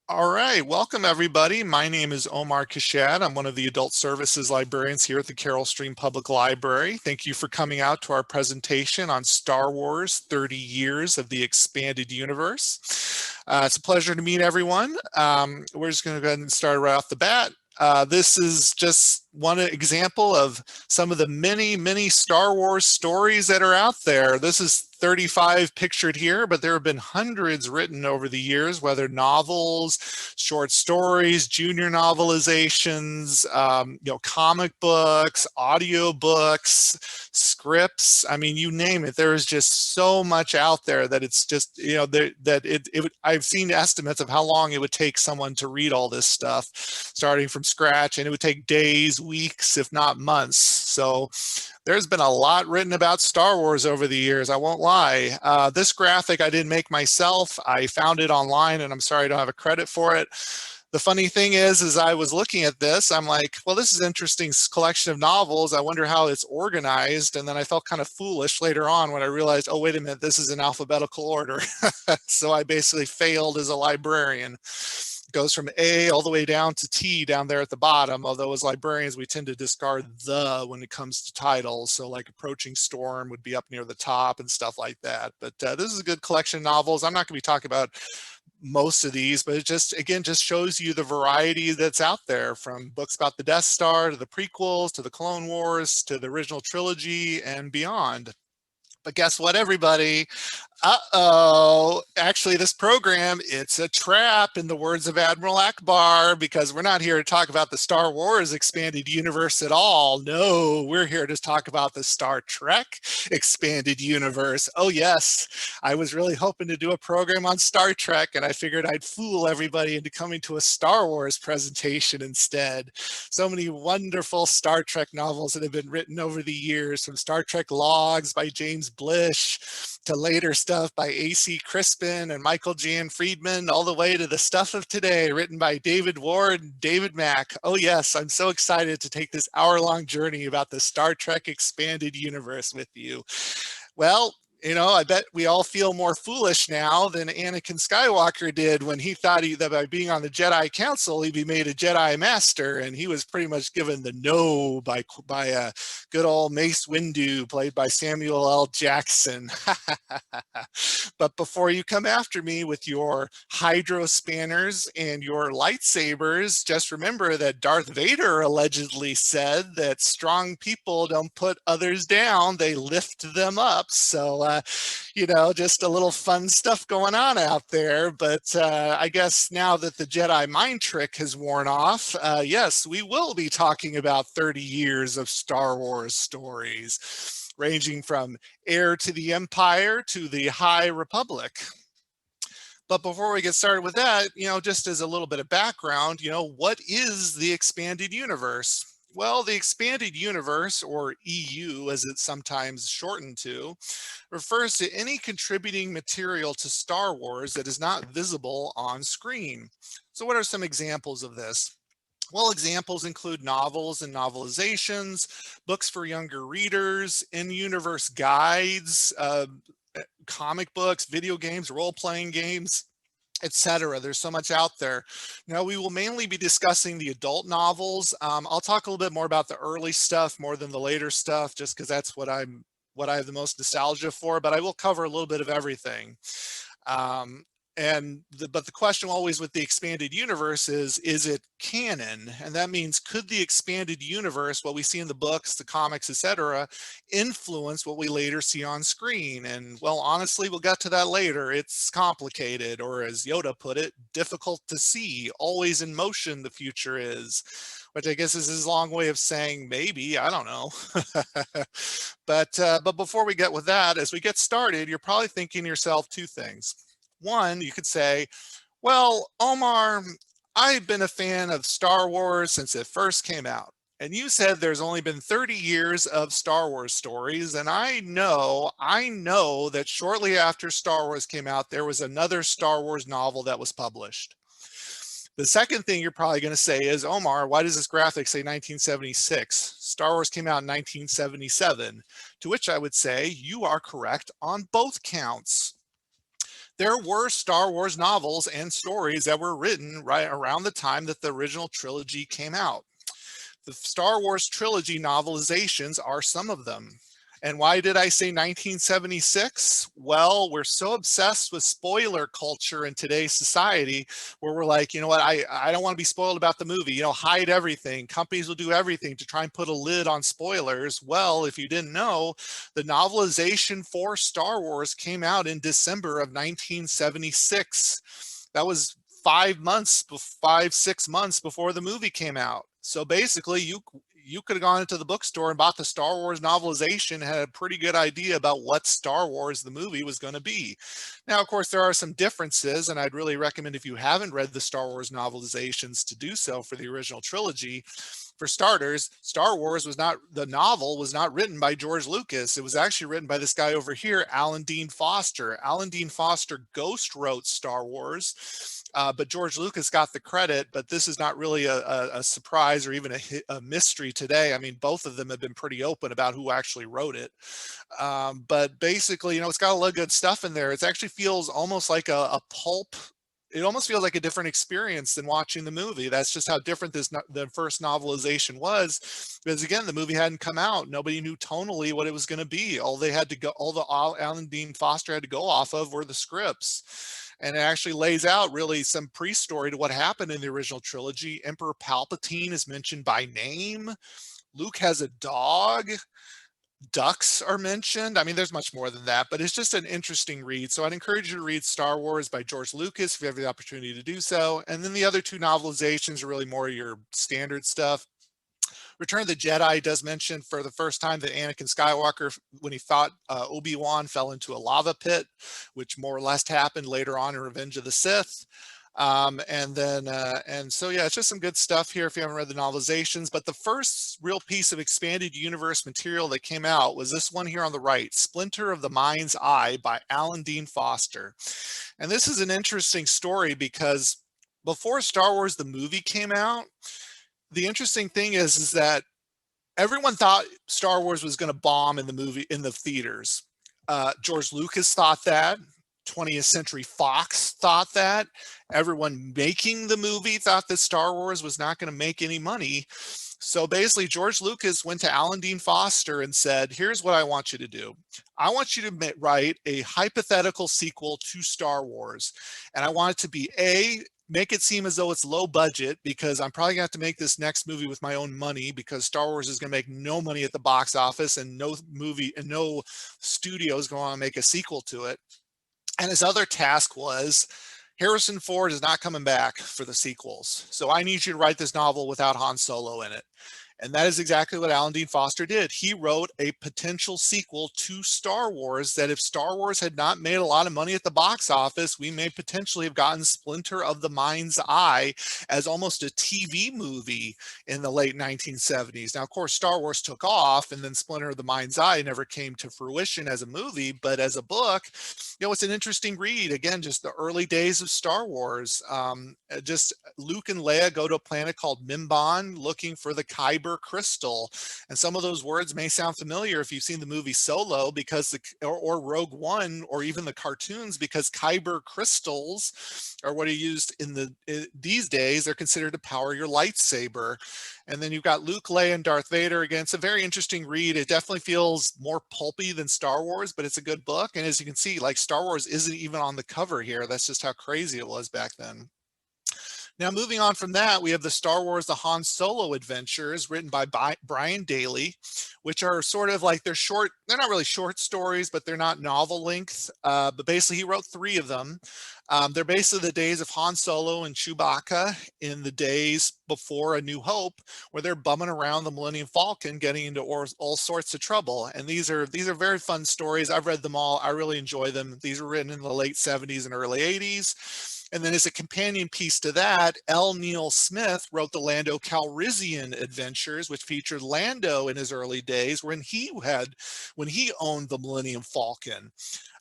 All right, welcome everybody. My name is Omar Kashad. I'm one of the Adult Services Librarians here at the Carroll Stream Public Library. Thank you for coming out to our presentation on Star Wars 30 Years of the Expanded Universe. It's a pleasure to meet everyone. We're just going to go ahead and start right off the bat. This is just one example of some of the many Star Wars stories that are out there. This is 35 pictured here, but there have been hundreds written over the years, whether novels, short stories, junior novelizations, comic books, audio books, scripts. I mean, you name it. There is just so much out there that it's just, I've seen estimates of how long it would take someone to read all this stuff, starting from scratch, and it would take days, weeks, if not months. So there's been a lot written about Star Wars over the years, I won't lie. This graphic I didn't make myself. I found it online, and I'm sorry I don't have a credit for it. The funny thing is, as I was looking at this, I'm like, well, this is an interesting collection of novels. I wonder how it's organized. And then I felt kind of foolish later on when I realized, oh, wait a minute, this is in alphabetical order. So I basically failed as a librarian. Goes from A all the way down to T down there at the bottom, although as librarians we tend to discard the when it comes to titles, so like Approaching Storm would be up near the top and stuff like that. But this is a good collection of novels. I'm not going to be talking about most of these, but it just shows you the variety that's out there, from books about the Death Star to the prequels to the Clone Wars to the original trilogy and beyond. But guess what, everybody? Actually, this program, it's a trap, in the words of Admiral Akbar, because we're not here to talk about the Star Wars expanded universe at all. No, we're here to talk about the Star Trek expanded universe. Oh yes, I was really hoping to do a program on Star Trek, and I figured I'd fool everybody into coming to a Star Wars presentation instead. So many wonderful Star Trek novels that have been written over the years, from Star Trek Logs by James Blish to later stuff by A.C. Crispin and Michael Jan Friedman, all the way to the stuff of today written by David Ward and David Mack. Oh yes, I'm so excited to take this hour-long journey about the Star Trek expanded universe with you. Well, I bet we all feel more foolish now than Anakin Skywalker did when he thought that by being on the Jedi Council, he'd be made a Jedi Master, and he was pretty much given the no by a good old Mace Windu, played by Samuel L. Jackson. But before you come after me with your hydro spanners and your lightsabers, just remember that Darth Vader allegedly said that strong people don't put others down, they lift them up. So, just a little fun stuff going on out there. But I guess now that the Jedi mind trick has worn off, yes, we will be talking about 30 years of Star Wars stories, ranging from Heir to the Empire to the High Republic. But before we get started with that, just as a little bit of background, what is the expanded universe? Well, the expanded universe, or EU as it's sometimes shortened to, refers to any contributing material to Star Wars that is not visible on screen. So what are some examples of this? Well, examples include novels and novelizations, books for younger readers, in-universe guides, comic books, video games, role-playing games, etc. There's so much out there. Now, we will mainly be discussing the adult novels. I'll talk a little bit more about the early stuff more than the later stuff, just because that's what I have the most nostalgia for, but I will cover a little bit of everything. But the question always with the expanded universe is it canon? And that means, could the expanded universe, what we see in the books, the comics, etc., influence what we later see on screen? And well, honestly, we'll get to that later. It's complicated, or as Yoda put it, difficult to see. Always in motion, the future is. Which I guess is his long way of saying maybe, I don't know. But before we get with that, as we get started, you're probably thinking to yourself two things. One, you could say, well, Omar, I've been a fan of Star Wars since it first came out. And you said there's only been 30 years of Star Wars stories. And I know that shortly after Star Wars came out, there was another Star Wars novel that was published. The second thing you're probably going to say is, Omar, why does this graphic say 1976? Star Wars came out in 1977, to which I would say you are correct on both counts. There were Star Wars novels and stories that were written right around the time that the original trilogy came out. The Star Wars trilogy novelizations are some of them. And why did I say 1976? Well, we're so obsessed with spoiler culture in today's society where we're like, you know what, I don't want to be spoiled about the movie, hide everything. Companies will do everything to try and put a lid on spoilers. Well, if you didn't know, the novelization for Star Wars came out in December of 1976. That was 6 months before the movie came out. So basically, you could have gone into the bookstore and bought the Star Wars novelization, had a pretty good idea about what Star Wars the movie was going to be. Now, of course, there are some differences, and I'd really recommend if you haven't read the Star Wars novelizations to do so for the original trilogy. For starters, the novel was not written by George Lucas. It was actually written by this guy over here, Alan Dean Foster. Alan Dean Foster ghost wrote Star Wars, but George Lucas got the credit. But this is not really a surprise or even a mystery today. I mean, both of them have been pretty open about who actually wrote it. But basically, it's got a lot of good stuff in there. It actually feels almost like a pulp. It almost feels like a different experience than watching the movie. That's just how different the first novelization was. Because again, the movie hadn't come out. Nobody knew tonally what it was going to be. All Alan Dean Foster had to go off of were the scripts. And it actually lays out really some pre-story to what happened in the original trilogy. Emperor Palpatine is mentioned by name. Luke has a dog. Ducks are mentioned. I mean, there's much more than that, but it's just an interesting read. So I'd encourage you to read Star Wars by George Lucas if you have the opportunity to do so. And then the other two novelizations are really more your standard stuff. Return of the Jedi does mention for the first time that Anakin Skywalker, when he fought Obi-Wan, fell into a lava pit, which more or less happened later on in Revenge of the Sith. And so, yeah, it's just some good stuff here if you haven't read the novelizations. But the first real piece of expanded universe material that came out was this one here on the right, Splinter of the Mind's Eye by Alan Dean Foster. And this is an interesting story because before Star Wars, the movie came out, the interesting thing is that everyone thought Star Wars was going to bomb in the theaters. George Lucas thought that. 20th Century Fox thought that. Everyone making the movie thought that Star Wars was not going to make any money. So basically, George Lucas went to Alan Dean Foster and said, here's what I want you to do. I want you to write a hypothetical sequel to Star Wars. And I want it to be make it seem as though it's low budget because I'm probably going to have to make this next movie with my own money because Star Wars is going to make no money at the box office and no studio is going to make a sequel to it. And his other task was Harrison Ford is not coming back for the sequels. So I need you to write this novel without Han Solo in it. And that is exactly what Alan Dean Foster did. He wrote a potential sequel to Star Wars that if Star Wars had not made a lot of money at the box office, we may potentially have gotten Splinter of the Mind's Eye as almost a TV movie in the late 1970s. Now, of course, Star Wars took off and then Splinter of the Mind's Eye never came to fruition as a movie, but as a book, it's an interesting read. Again, just the early days of Star Wars. Just Luke and Leia go to a planet called Mimban looking for the Kyber crystal, and some of those words may sound familiar if you've seen the movie Solo or Rogue One or even the cartoons, because Kyber crystals are what are used these days. They're considered to power your lightsaber. And then you've got Luke, Leia, and Darth Vader. Again, it's a very interesting read. It definitely feels more pulpy than Star Wars, but it's a good book. And as you can see, like Star Wars isn't even on the cover here. That's just how crazy it was back then. Now, moving on from that, we have the Star Wars, the Han Solo Adventures, written by Brian Daley, which are sort of like they're not really short stories, but they're not novel length. But basically, he wrote 3 of them. They're basically the days of Han Solo and Chewbacca in the days before A New Hope, where they're bumming around the Millennium Falcon, getting into all sorts of trouble. And these are very fun stories. I've read them all. I really enjoy them. These were written in the late 70s and early 80s. And then as a companion piece to that, L. Neil Smith wrote the Lando Calrissian Adventures, which featured Lando in his early days when he owned the Millennium Falcon.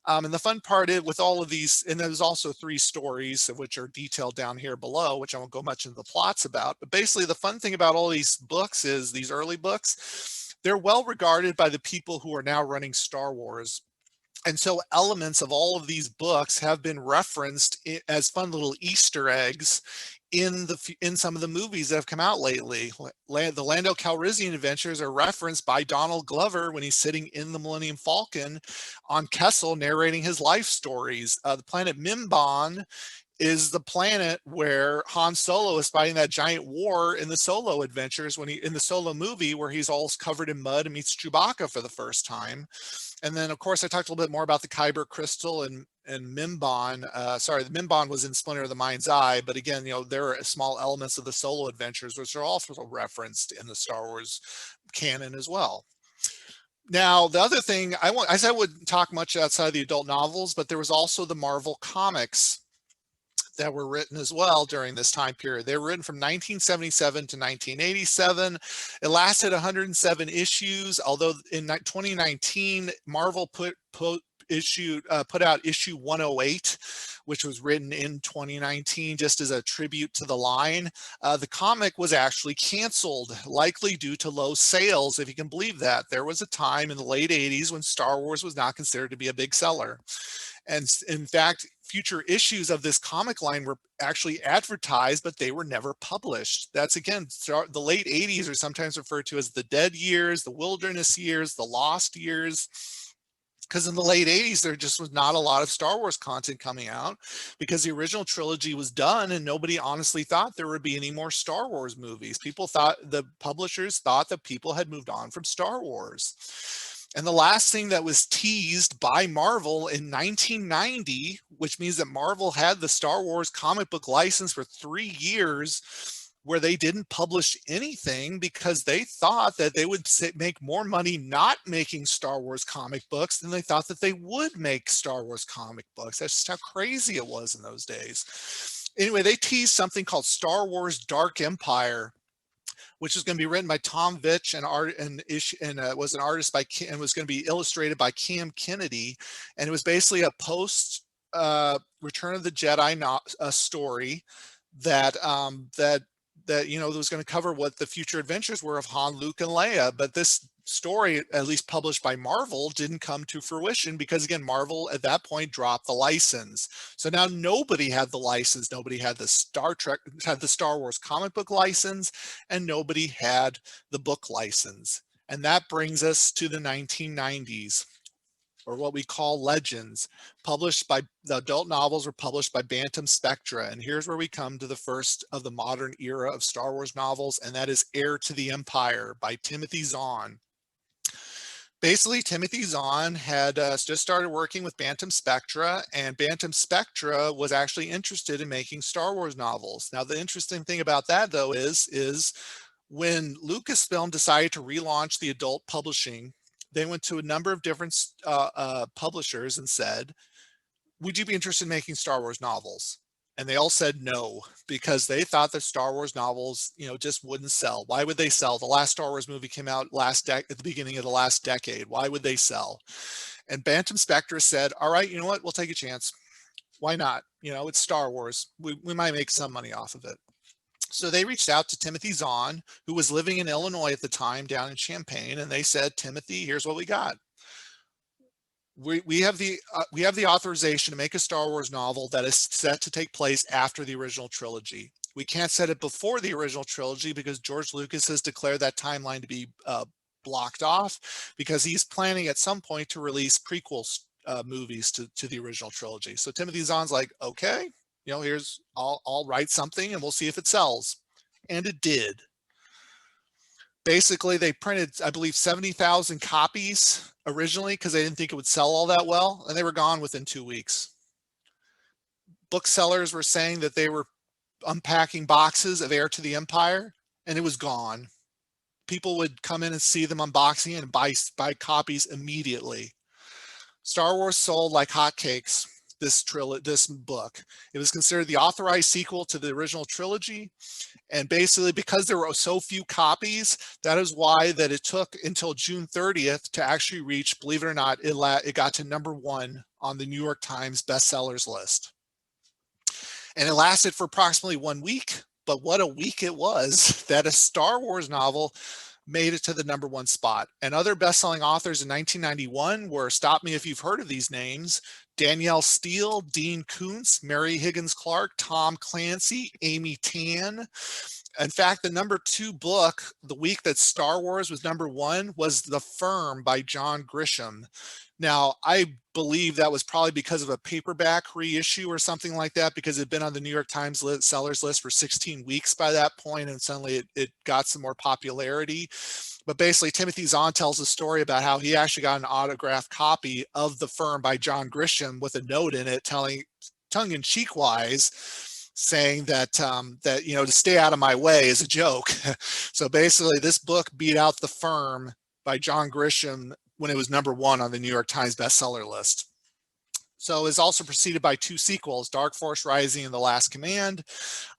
And the fun part with all of these, and there's also 3 stories of which are detailed down here below, which I won't go much into the plots about. But basically, the fun thing about all these books is these early books, they're well regarded by the people who are now running Star Wars. And so elements of all of these books have been referenced as fun little Easter eggs in some of the movies that have come out lately. The Lando Calrissian adventures are referenced by Donald Glover when he's sitting in the Millennium Falcon on Kessel narrating his life stories. The planet Mimban is the planet where Han Solo is fighting that giant war in the Solo adventures in the Solo movie, where he's all covered in mud and meets Chewbacca for the first time. And then, of course, I talked a little bit more about the Kyber crystal and Mimban. The Mimban was in Splinter of the Mind's Eye, but again, there are small elements of the Solo adventures which are also referenced in the Star Wars canon as well. Now, the other thing I said I wouldn't talk much outside the adult novels, but there was also the Marvel comics that were written as well during this time period. They were written from 1977 to 1987. It lasted 107 issues, although in 2019, Marvel put out issue 108, which was written in 2019 just as a tribute to the line. The comic was actually canceled, likely due to low sales, if you can believe that. There was a time in the late 80s when Star Wars was not considered to be a big seller. And in fact, future issues of this comic line were actually advertised, but they were never published. That's, again, the late 80s are sometimes referred to as the dead years, the wilderness years, the lost years. Because in the late 80s, there just was not a lot of Star Wars content coming out because the original trilogy was done and nobody honestly thought there would be any more Star Wars movies. The publishers thought that people had moved on from Star Wars. And the last thing that was teased by Marvel in 1990, which means that Marvel had the Star Wars comic book license for 3 years, where they didn't publish anything because they thought that they would make more money not making Star Wars comic books than they thought that they would make Star Wars comic books. That's just how crazy it was in those days. Anyway, they teased something called Star Wars Dark Empire, which is going to be written by Tom Vitch and was an artist and was going to be illustrated by Cam Kennedy. And it was basically a post Return of the Jedi story that was going to cover what the future adventures were of Han, Luke, and Leia. But this story, at least published by Marvel, didn't come to fruition because, again, Marvel at that point dropped the license. So now nobody had the license. Nobody had the Star Wars comic book license, and nobody had the book license. And that brings us to the 1990s, or what we call Legends. The adult novels were published by Bantam Spectra. And here's where we come to the first of the modern era of Star Wars novels, and that is Heir to the Empire by Timothy Zahn. Basically, Timothy Zahn had just started working with Bantam Spectra, and Bantam Spectra was actually interested in making Star Wars novels. Now, the interesting thing about that, though, is when Lucasfilm decided to relaunch the adult publishing, they went to a number of different publishers and said, would you be interested in making Star Wars novels? And they all said no, because they thought that Star Wars novels, just wouldn't sell. Why would they sell? The last Star Wars movie came out at the beginning of the last decade. Why would they sell? And Bantam Spectra said, all right, you know what? We'll take a chance. Why not? It's Star Wars. We might make some money off of it. So they reached out to Timothy Zahn, who was living in Illinois at the time down in Champaign, and they said, Timothy, here's what we got. We have the authorization to make a Star Wars novel that is set to take place after the original trilogy. We can't set it before the original trilogy because George Lucas has declared that timeline to be blocked off, because he's planning at some point to release prequel movies to the original trilogy. So Timothy Zahn's like, okay, I'll write something and we'll see if it sells. And it did. Basically, they printed, I believe, 70,000 copies originally because they didn't think it would sell all that well, and they were gone within 2 weeks. Booksellers were saying that they were unpacking boxes of Heir to the Empire, and it was gone. People would come in and see them unboxing and buy copies immediately. Star Wars sold like hotcakes, this book. It was considered the authorized sequel to the original trilogy. And basically, because there were so few copies, that is why that it took until June 30th to actually reach, believe it or not, it got to #1 on the New York Times bestsellers list. And it lasted for approximately 1 week, but what a week it was that a Star Wars novel made it to the #1 spot. And other best-selling authors in 1991 were, stop me if you've heard of these names, Danielle Steele, Dean Koontz, Mary Higgins Clark, Tom Clancy, Amy Tan. In fact, the #2 book, the week that Star Wars was #1, was The Firm by John Grisham. Now, I believe that was probably because of a paperback reissue or something like that, because it had been on the New York Times sellers list for 16 weeks by that point, and suddenly it got some more popularity. But basically, Timothy Zahn tells a story about how he actually got an autographed copy of The Firm by John Grisham with a note in it telling, tongue-in-cheek wise, saying that to stay out of my way is a joke. So basically, this book beat out The Firm by John Grisham when it was #1 on the New York Times bestseller list. So it's also preceded by 2 sequels, Dark Force Rising and The Last Command.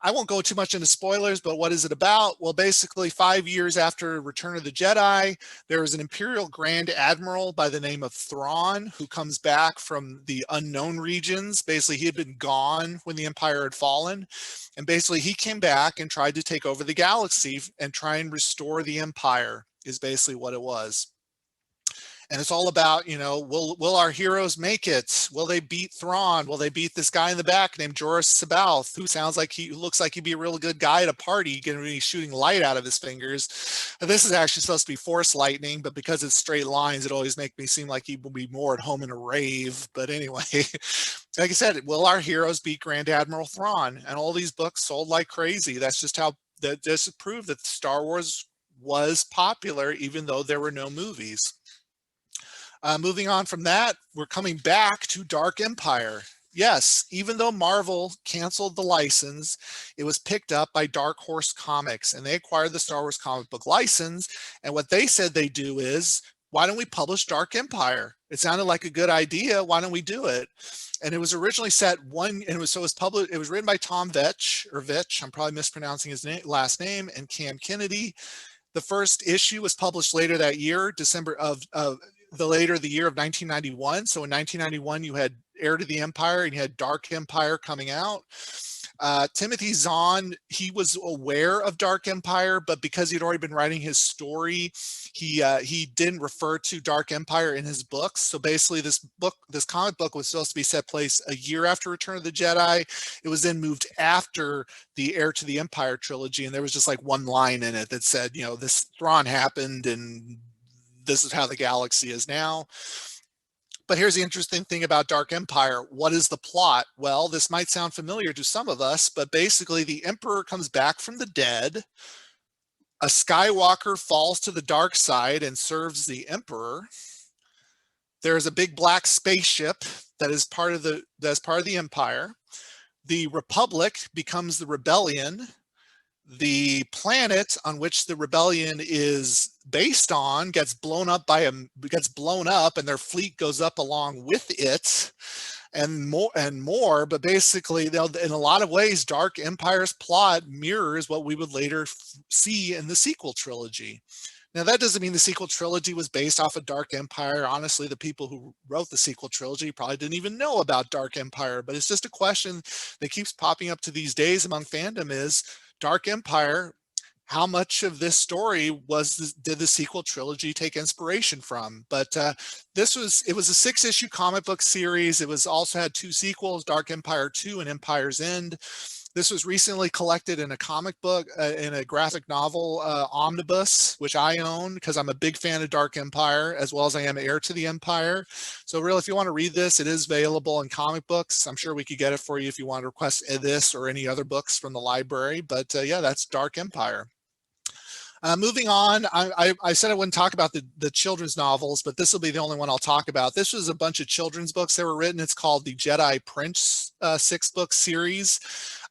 I won't go too much into spoilers, but what is it about? Well, basically 5 years after Return of the Jedi, there is an Imperial Grand Admiral by the name of Thrawn who comes back from the unknown regions. Basically, he had been gone when the Empire had fallen. And basically, he came back and tried to take over the galaxy and try and restore the Empire, is basically what it was. And it's all about, will our heroes make it? Will they beat Thrawn? Will they beat this guy in the back named Jorah Sabaoth, who looks like he'd be a real good guy at a party, going to be shooting light out of his fingers. And this is actually supposed to be Force lightning, but because it's straight lines, it always makes me seem like he will be more at home in a rave. But anyway, like I said, will our heroes beat Grand Admiral Thrawn? And all these books sold like crazy. That's just how that just proved that Star Wars was popular, even though there were no movies. Moving on from that, we're coming back to Dark Empire. Yes, even though Marvel canceled the license, it was picked up by Dark Horse Comics, and they acquired the Star Wars comic book license. And what they said they do is, why don't we publish Dark Empire? It sounded like a good idea. Why don't we do it? And it was originally set it was written by Tom Vetch, I'm probably mispronouncing his last name, and Cam Kennedy. The first issue was published later that year, later the year of 1991. So in 1991, you had Heir to the Empire and you had Dark Empire coming out. Timothy Zahn, he was aware of Dark Empire, but because he'd already been writing his story, he didn't refer to Dark Empire in his books. So basically, this comic book was supposed to be set place a year after Return of the Jedi. It was then moved after the Heir to the Empire trilogy, and there was just like one line in it that said, this Thrawn happened and this is how the galaxy is now. But here's the interesting thing about Dark Empire. What is the plot? Well, this might sound familiar to some of us, but basically the Emperor comes back from the dead. A Skywalker falls to the dark side and serves the Emperor. There's a big black spaceship that is part of the Empire. The Republic becomes the Rebellion. The planet on which the rebellion is based on gets blown up, and their fleet goes up along with it, and more. But basically, in a lot of ways, Dark Empire's plot mirrors what we would later see in the sequel trilogy. Now, that doesn't mean the sequel trilogy was based off of Dark Empire. Honestly, the people who wrote the sequel trilogy probably didn't even know about Dark Empire, but it's just a question that keeps popping up to these days among fandom is, Dark Empire, how much of this story did the sequel trilogy take inspiration from? But it was a 6-issue comic book series. It also had 2 sequels, Dark Empire 2 and Empire's End. This was recently collected in a comic book, in a graphic novel omnibus, which I own because I'm a big fan of Dark Empire, as well as I am Heir to the Empire. So really, if you want to read this, it is available in comic books. I'm sure we could get it for you if you want to request this or any other books from the library. But yeah, that's Dark Empire. Moving on, I said I wouldn't talk about the children's novels, but this will be the only one I'll talk about. This was a bunch of children's books that were written. It's called the Jedi Prince 6-book series.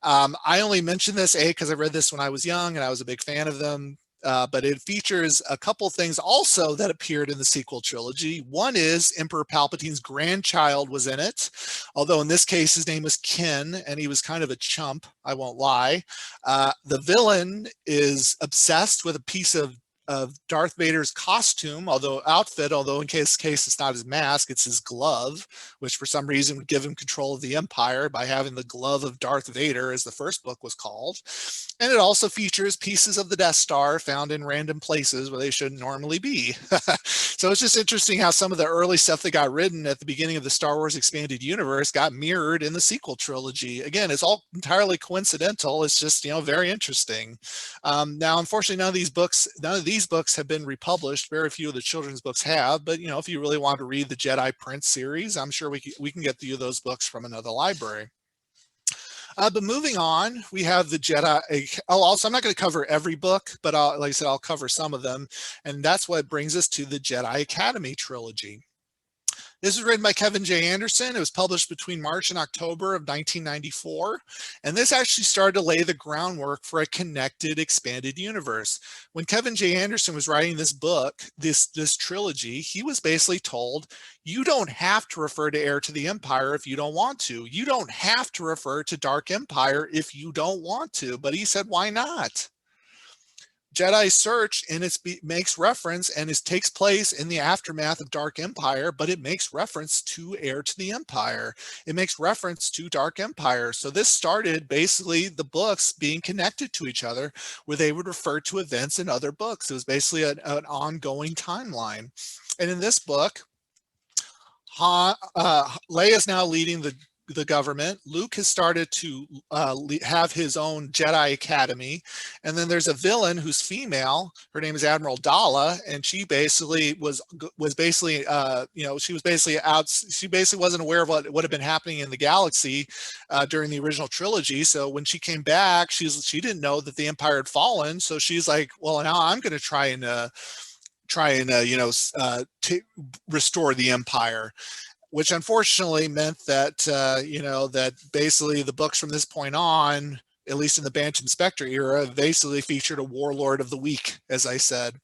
I only mention this, because I read this when I was young and I was a big fan of them. But it features a couple things also that appeared in the sequel trilogy. One is Emperor Palpatine's grandchild was in it, although in this case his name was Ken, and he was kind of a chump, I won't lie. The villain is obsessed with a piece of Darth Vader's costume, although in case it's not his mask, it's his glove, which for some reason would give him control of the Empire by having the glove of Darth Vader, as the first book was called. And it also features pieces of the Death Star found in random places where they shouldn't normally be. So it's just interesting how some of the early stuff that got written at the beginning of the Star Wars Expanded Universe got mirrored in the sequel trilogy. Again, it's all entirely coincidental. It's just, very interesting. Now, unfortunately, none of these books have been republished. Very few of the children's books have. But if you really want to read the Jedi Prince series, I'm sure we can get you those books from another library. But moving on, we have the Jedi. Also, I'm not going to cover every book, but like I said, I'll cover some of them. And that's what brings us to the Jedi Academy trilogy. This was written by Kevin J. Anderson. It was published between March and October of 1994. And this actually started to lay the groundwork for a connected, expanded universe. When Kevin J. Anderson was writing this book, this trilogy, he was basically told, you don't have to refer to Heir to the Empire if you don't want to. You don't have to refer to Dark Empire if you don't want to. But he said, why not? Jedi Search makes reference and takes place in the aftermath of Dark Empire, but it makes reference to Heir to the Empire. It makes reference to Dark Empire. So this started basically the books being connected to each other, where they would refer to events in other books. It was basically an ongoing timeline. And in this book, Leia is now leading the government. Luke has started to have his own Jedi Academy, and then there's a villain who's female. Her name is Admiral Dala, and she basically was basically she was basically out. She basically wasn't aware of what had been happening in the galaxy during the original trilogy. So when she came back, she didn't know that the Empire had fallen. So she's like, well, now I'm going to try and restore the Empire, which unfortunately meant that, that basically the books from this point on, at least in the Bantam Spectre era, basically featured a warlord of the week, as I said,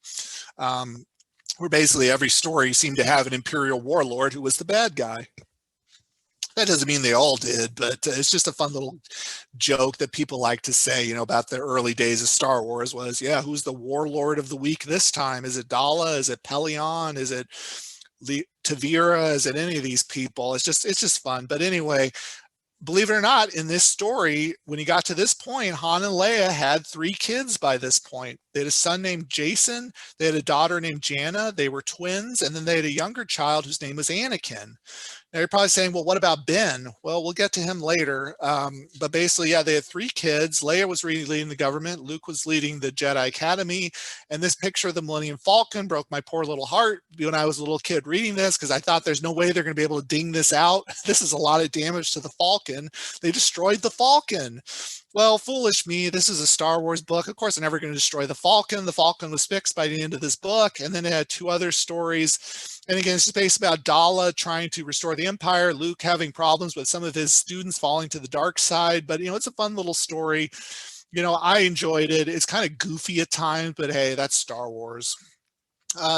where basically every story seemed to have an Imperial warlord who was the bad guy. That doesn't mean they all did, but it's just a fun little joke that people like to say, about the early days of Star Wars was, yeah, who's the warlord of the week this time? Is it Dala? Is it Pelion? Is it Tavira? Is it any of these people? It's just fun. But anyway, believe it or not, in this story, when he got to this point, Han and Leia had 3 kids by this point. They had a son named Jason. They had a daughter named Jana. They were twins. And then they had a younger child whose name was Anakin. Now you're probably saying, well, what about Ben? Well, we'll get to him later. But basically, yeah, they had 3 kids. Leia was leading the government. Luke was leading the Jedi Academy. And this picture of the Millennium Falcon broke my poor little heart when I was a little kid reading this, because I thought there's no way they're going to be able to ding this out. This is a lot of damage to the Falcon. They destroyed the Falcon. Well, foolish me. This is a Star Wars book. Of course, they're never going to destroy the Falcon. The Falcon was fixed by the end of this book. And then it had 2 other stories. And again, it's just based about Dala trying to restore the Empire, Luke having problems with some of his students falling to the dark side. But, it's a fun little story. I enjoyed it. It's kind of goofy at times, but hey, that's Star Wars.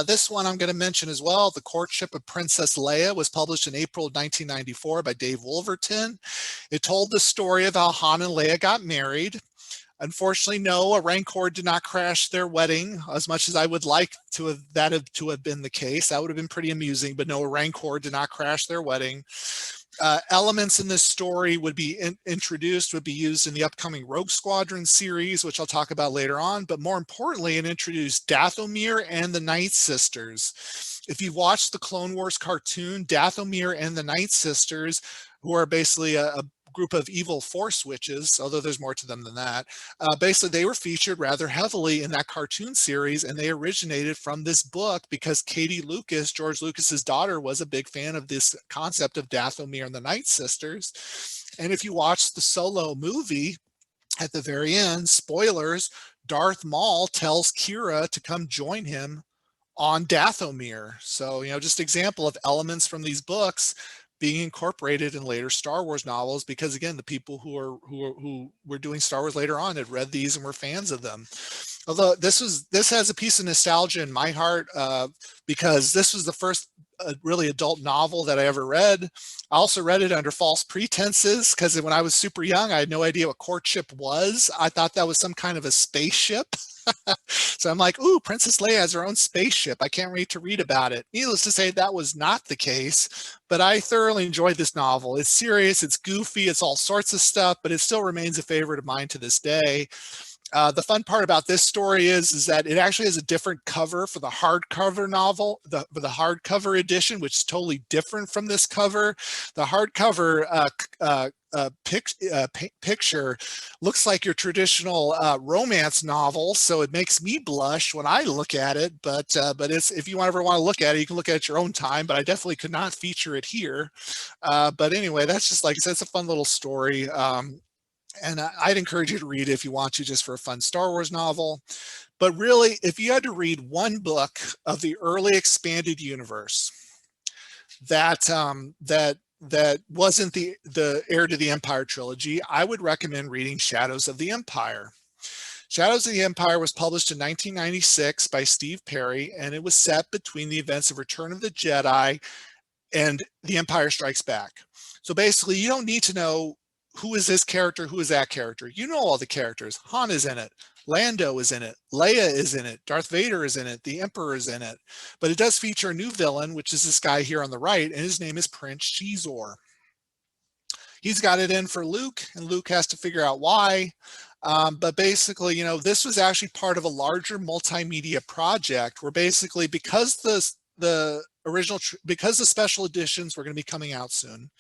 This one I'm going to mention as well. The Courtship of Princess Leia was published in April of 1994 by Dave Wolverton. It told the story of how Han and Leia got married. Unfortunately, no, a Rancor did not crash their wedding, as much as I would like to have been the case. That would have been pretty amusing, but no, a Rancor did not crash their wedding. Elements in this story would be would be used in the upcoming Rogue Squadron series, which I'll talk about later on. But more importantly, it introduced Dathomir and the Night Sisters. If you watched the Clone Wars cartoon, Dathomir and the Night Sisters, who are basically a group of evil Force witches, although there's more to them than that. Basically, they were featured rather heavily in that cartoon series, and they originated from this book because Katie Lucas, George Lucas's daughter, was a big fan of this concept of Dathomir and the Night Sisters. And if you watch the Solo movie, at the very end, spoilers, Darth Maul tells Kira to come join him on Dathomir. So, just example of elements from these books being incorporated in later Star Wars novels, because again, the people who were doing Star Wars later on had read these and were fans of them. Although this has a piece of nostalgia in my heart, because this was the first a really adult novel that I ever read. I also read it under false pretenses because when I was super young, I had no idea what Courtship was. I thought that was some kind of a spaceship. So I'm like, ooh, Princess Leia has her own spaceship. I can't wait to read about it. Needless to say, that was not the case, but I thoroughly enjoyed this novel. It's serious, it's goofy, it's all sorts of stuff, but it still remains a favorite of mine to this day. The fun part about this story is that it actually has a different cover for the hardcover novel, for the hardcover edition, which is totally different from this cover. The hardcover picture looks like your traditional romance novel, so it makes me blush when I look at it. But it's, if you ever want to look at it, you can look at it at your own time. But I definitely could not feature it here. But anyway, that's just, like I said, it's a fun little story. And I'd encourage you to read it if you want to, just for a fun Star Wars novel. But really, if you had to read one book of the early expanded universe that that wasn't the Heir to the Empire trilogy, I would recommend reading Shadows of the Empire. Shadows of the Empire was published in 1996 by Steve Perry, and it was set between the events of Return of the Jedi and The Empire Strikes Back. So basically, you don't need to know who is this character, who is that character. You know all the characters. Han is in it. Lando is in it. Leia is in it. Darth Vader is in it. The Emperor is in it. But it does feature a new villain, which is this guy here on the right, and his name is Prince Xizor. He's got it in for Luke, and Luke has to figure out why. But basically, you know, this was actually part of a larger multimedia project where basically, because the special editions were going to be coming out soon,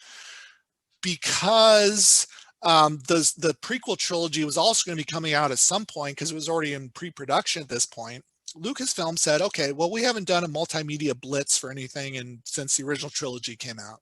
because the prequel trilogy was also going to be coming out at some point because it was already in pre-production at this point, Lucasfilm said, okay, well, we haven't done a multimedia blitz for anything since the original trilogy came out.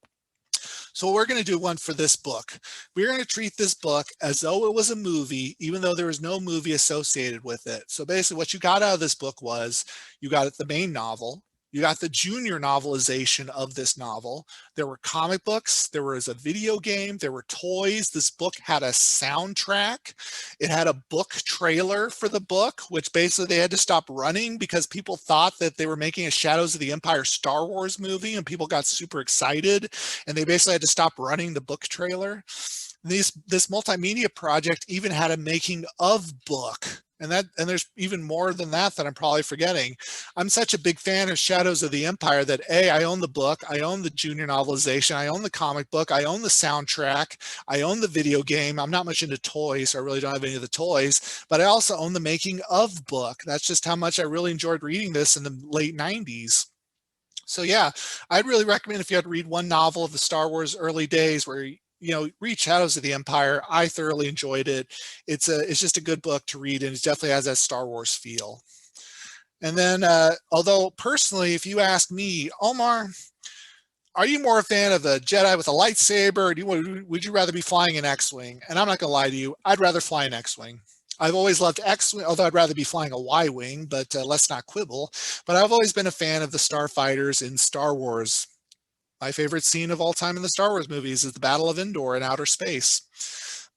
So we're going to do one for this book. We're going to treat this book as though it was a movie, even though there was no movie associated with it. So basically what you got out of this book was, you got the main novel, you got the junior novelization of this novel. There were comic books, there was a video game, there were toys. This book had a soundtrack. It had a book trailer for the book, which basically they had to stop running because people thought that they were making a Shadows of the Empire Star Wars movie, and people got super excited, and they basically had to stop running the book trailer. This multimedia project even had a making of book. And there's even more than that I'm probably forgetting. I'm such a big fan of Shadows of the Empire that I own the book, I own the junior novelization, I own the comic book, I own the soundtrack, I own the video game. I'm not much into toys, so I really don't have any of the toys, but I also own the making of book. That's just how much I really enjoyed reading this in the late 90s. So yeah, I'd really recommend, if you had to read one novel of the Star Wars early days where read Shadows of the Empire. I thoroughly enjoyed it. It's just a good book to read, and it definitely has that Star Wars feel. And then, although personally, if you ask me, Omar, are you more a fan of a Jedi with a lightsaber, or would you rather be flying an X-Wing? And I'm not gonna lie to you, I'd rather fly an X-Wing. I've always loved X-Wing, although I'd rather be flying a Y-Wing, but let's not quibble. But I've always been a fan of the starfighters in Star Wars. My favorite scene of all time in the Star Wars movies is the Battle of Endor in outer space.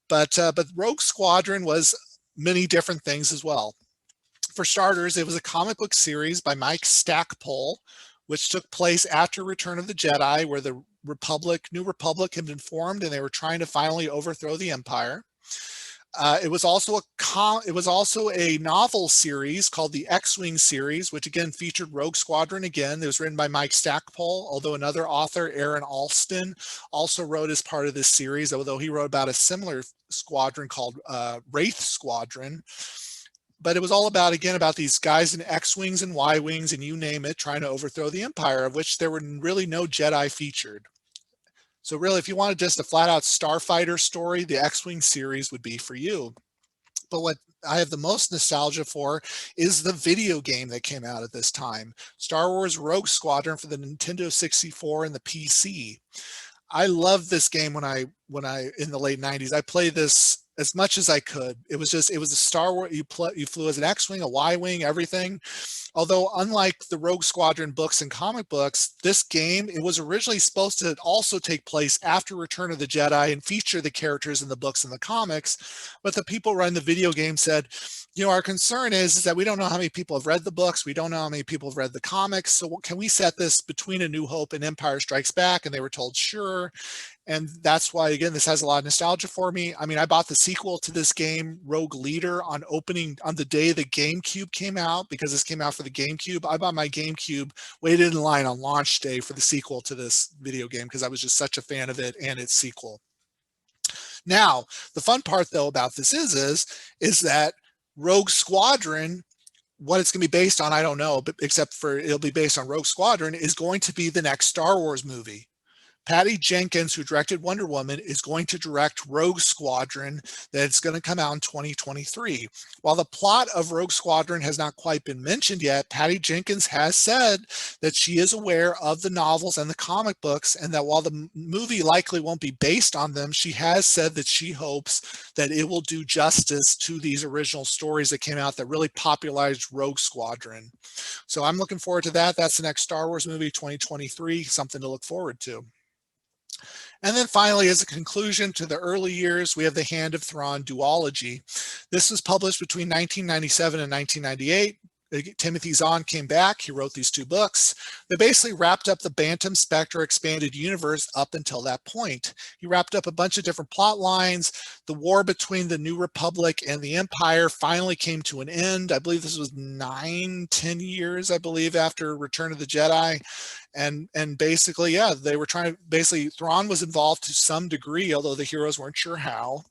But Rogue Squadron was many different things as well. For starters, it was a comic book series by Mike Stackpole, which took place after Return of the Jedi, where the New Republic had been formed and they were trying to finally overthrow the Empire. It was also a novel series called the X-Wing series, which again featured Rogue Squadron again. It was written by Mike Stackpole, although another author, Aaron Alston, also wrote as part of this series, although he wrote about a similar squadron called Wraith Squadron. But it was all about these guys in X-Wings and Y-Wings and you name it, trying to overthrow the Empire, of which there were really no Jedi featured. So really, if you wanted just a flat out starfighter story, the X-Wing series would be for you. But what I have the most nostalgia for is the video game that came out at this time, Star Wars Rogue Squadron for the Nintendo 64 and the PC. I loved this game when I in the late 90s. I played this as much as I could. It was a Star Wars. You flew as an X-wing, a Y-wing, everything. Although unlike the Rogue Squadron books and comic books, this game, it was originally supposed to also take place after Return of the Jedi and feature the characters in the books and the comics. But the people running the video game said, our concern is that we don't know how many people have read the books. We don't know how many people have read the comics. So can we set this between A New Hope and Empire Strikes Back? And they were told, sure. And that's why, again, this has a lot of nostalgia for me. I mean, I bought the sequel to this game, Rogue Leader, on the day the GameCube came out, because this came out for the GameCube. I bought my GameCube, waited in line on launch day for the sequel to this video game because I was just such a fan of it and its sequel. Now, the fun part, though, about this is that Rogue Squadron, what it's going to be based on, I don't know, but except for it'll be based on Rogue Squadron, is going to be the next Star Wars movie. Patty Jenkins, who directed Wonder Woman, is going to direct Rogue Squadron that's going to come out in 2023. While the plot of Rogue Squadron has not quite been mentioned yet, Patty Jenkins has said that she is aware of the novels and the comic books, and that while the movie likely won't be based on them, she has said that she hopes that it will do justice to these original stories that came out that really popularized Rogue Squadron. So I'm looking forward to that. That's the next Star Wars movie, 2023, something to look forward to. And then finally, as a conclusion to the early years, we have the Hand of Thrawn duology. This was published between 1997 and 1998. Timothy Zahn came back. He wrote these two books. They basically wrapped up the Bantam Spectre expanded universe up until that point. He wrapped up a bunch of different plot lines. The war between the New Republic and the Empire finally came to an end. I believe this was 10 years, I believe, after Return of the Jedi. And basically, yeah, they were trying to, basically, Thrawn was involved to some degree, although the heroes weren't sure how.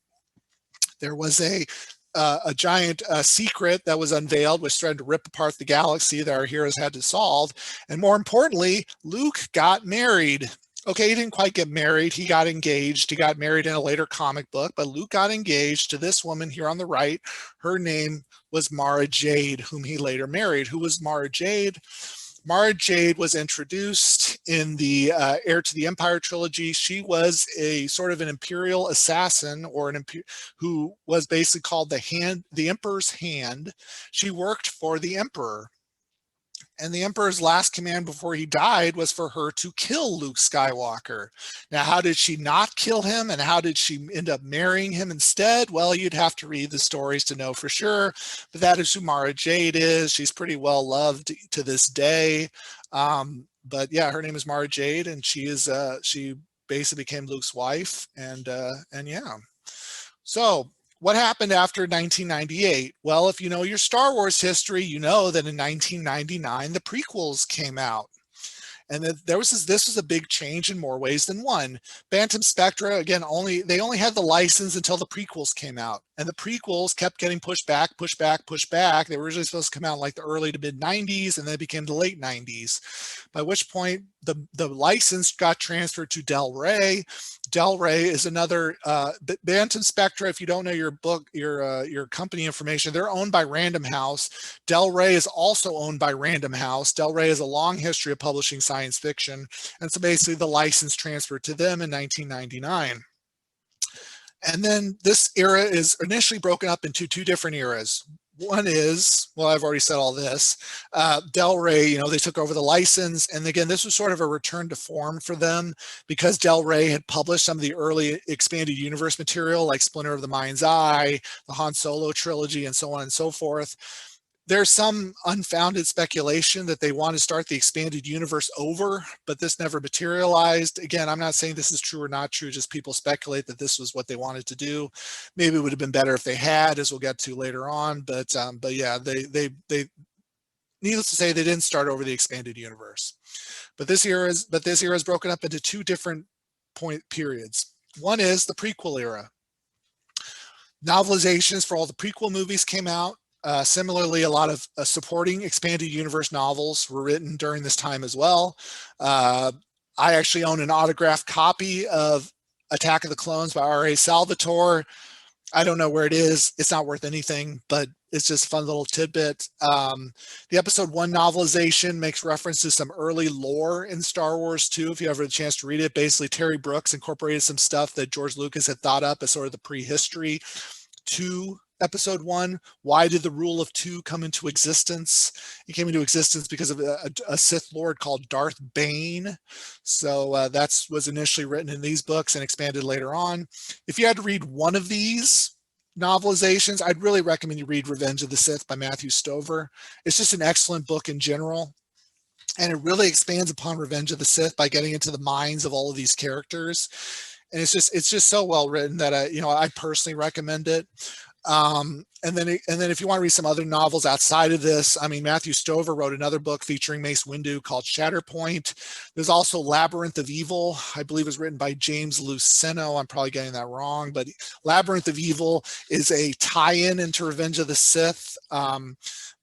There was a giant secret that was unveiled, which threatened to rip apart the galaxy that our heroes had to solve. And more importantly, Luke got married. Okay, he didn't quite get married. He got engaged. He got married in a later comic book, but Luke got engaged to this woman here on the right. Her name was Mara Jade, whom he later married. Who was Mara Jade? Mara Jade was introduced in the Heir to the Empire trilogy. She was a sort of an imperial assassin, or who was basically called the Emperor's Hand. She worked for the Emperor. And the Emperor's last command before he died was for her to kill Luke Skywalker. Now, how did she not kill him, and how did she end up marrying him instead? Well, you'd have to read the stories to know for sure, but that is who Mara Jade is. She's pretty well loved to this day. But yeah, her name is Mara Jade, and she basically became Luke's wife, and yeah. So what happened after 1998? Well, if you know your Star Wars history, you know that in 1999, the prequels came out. And this was a big change in more ways than one. Bantam Spectra, again, they only had the license until the prequels came out. And the prequels kept getting pushed back, pushed back, pushed back. They were originally supposed to come out in like the early to mid 90s, and then it became the late 90s. By which point the license got transferred to Del Rey. Del Rey is another Bantam Spectra. If you don't know your company information, they're owned by Random House. Del Rey is also owned by Random House. Del Rey has a long history of publishing science fiction, and so basically the license transferred to them in 1999. And then this era is initially broken up into two different eras. One is, well, I've already said all this. Del Rey, they took over the license. And again, this was sort of a return to form for them, because Del Rey had published some of the early expanded universe material like Splinter of the Mind's Eye, the Han Solo trilogy, and so on and so forth. There's some unfounded speculation that they want to start the expanded universe over, but this never materialized. Again, I'm not saying this is true or not true, just people speculate that this was what they wanted to do. Maybe it would have been better if they had, as we'll get to later on, but yeah, they needless to say, they didn't start over the expanded universe. But this era is broken up into two different periods. One is the prequel era. Novelizations for all the prequel movies came out. Similarly, a lot of supporting expanded universe novels were written during this time as well. I actually own an autographed copy of Attack of the Clones by R.A. Salvatore. I don't know where it is. It's not worth anything, but it's just a fun little tidbit. The episode 1 novelization makes reference to some early lore in Star Wars too, if you ever had a chance to read it. Basically, Terry Brooks incorporated some stuff that George Lucas had thought up as sort of the prehistory to episode 1. Why did the rule of 2 come into existence? It came into existence because of a Sith Lord called Darth Bane. So that was initially written in these books and expanded later on. If you had to read one of these novelizations, I'd really recommend you read Revenge of the Sith by Matthew Stover. It's just an excellent book in general. And it really expands upon Revenge of the Sith by getting into the minds of all of these characters. And it's just so well written that I personally recommend it. And then if you want to read some other novels outside of this, I mean, Matthew Stover wrote another book featuring Mace Windu called Shatterpoint. There's also Labyrinth of Evil, I believe was written by James Luceno. I'm probably getting that wrong, but Labyrinth of Evil is a tie-in into Revenge of the Sith.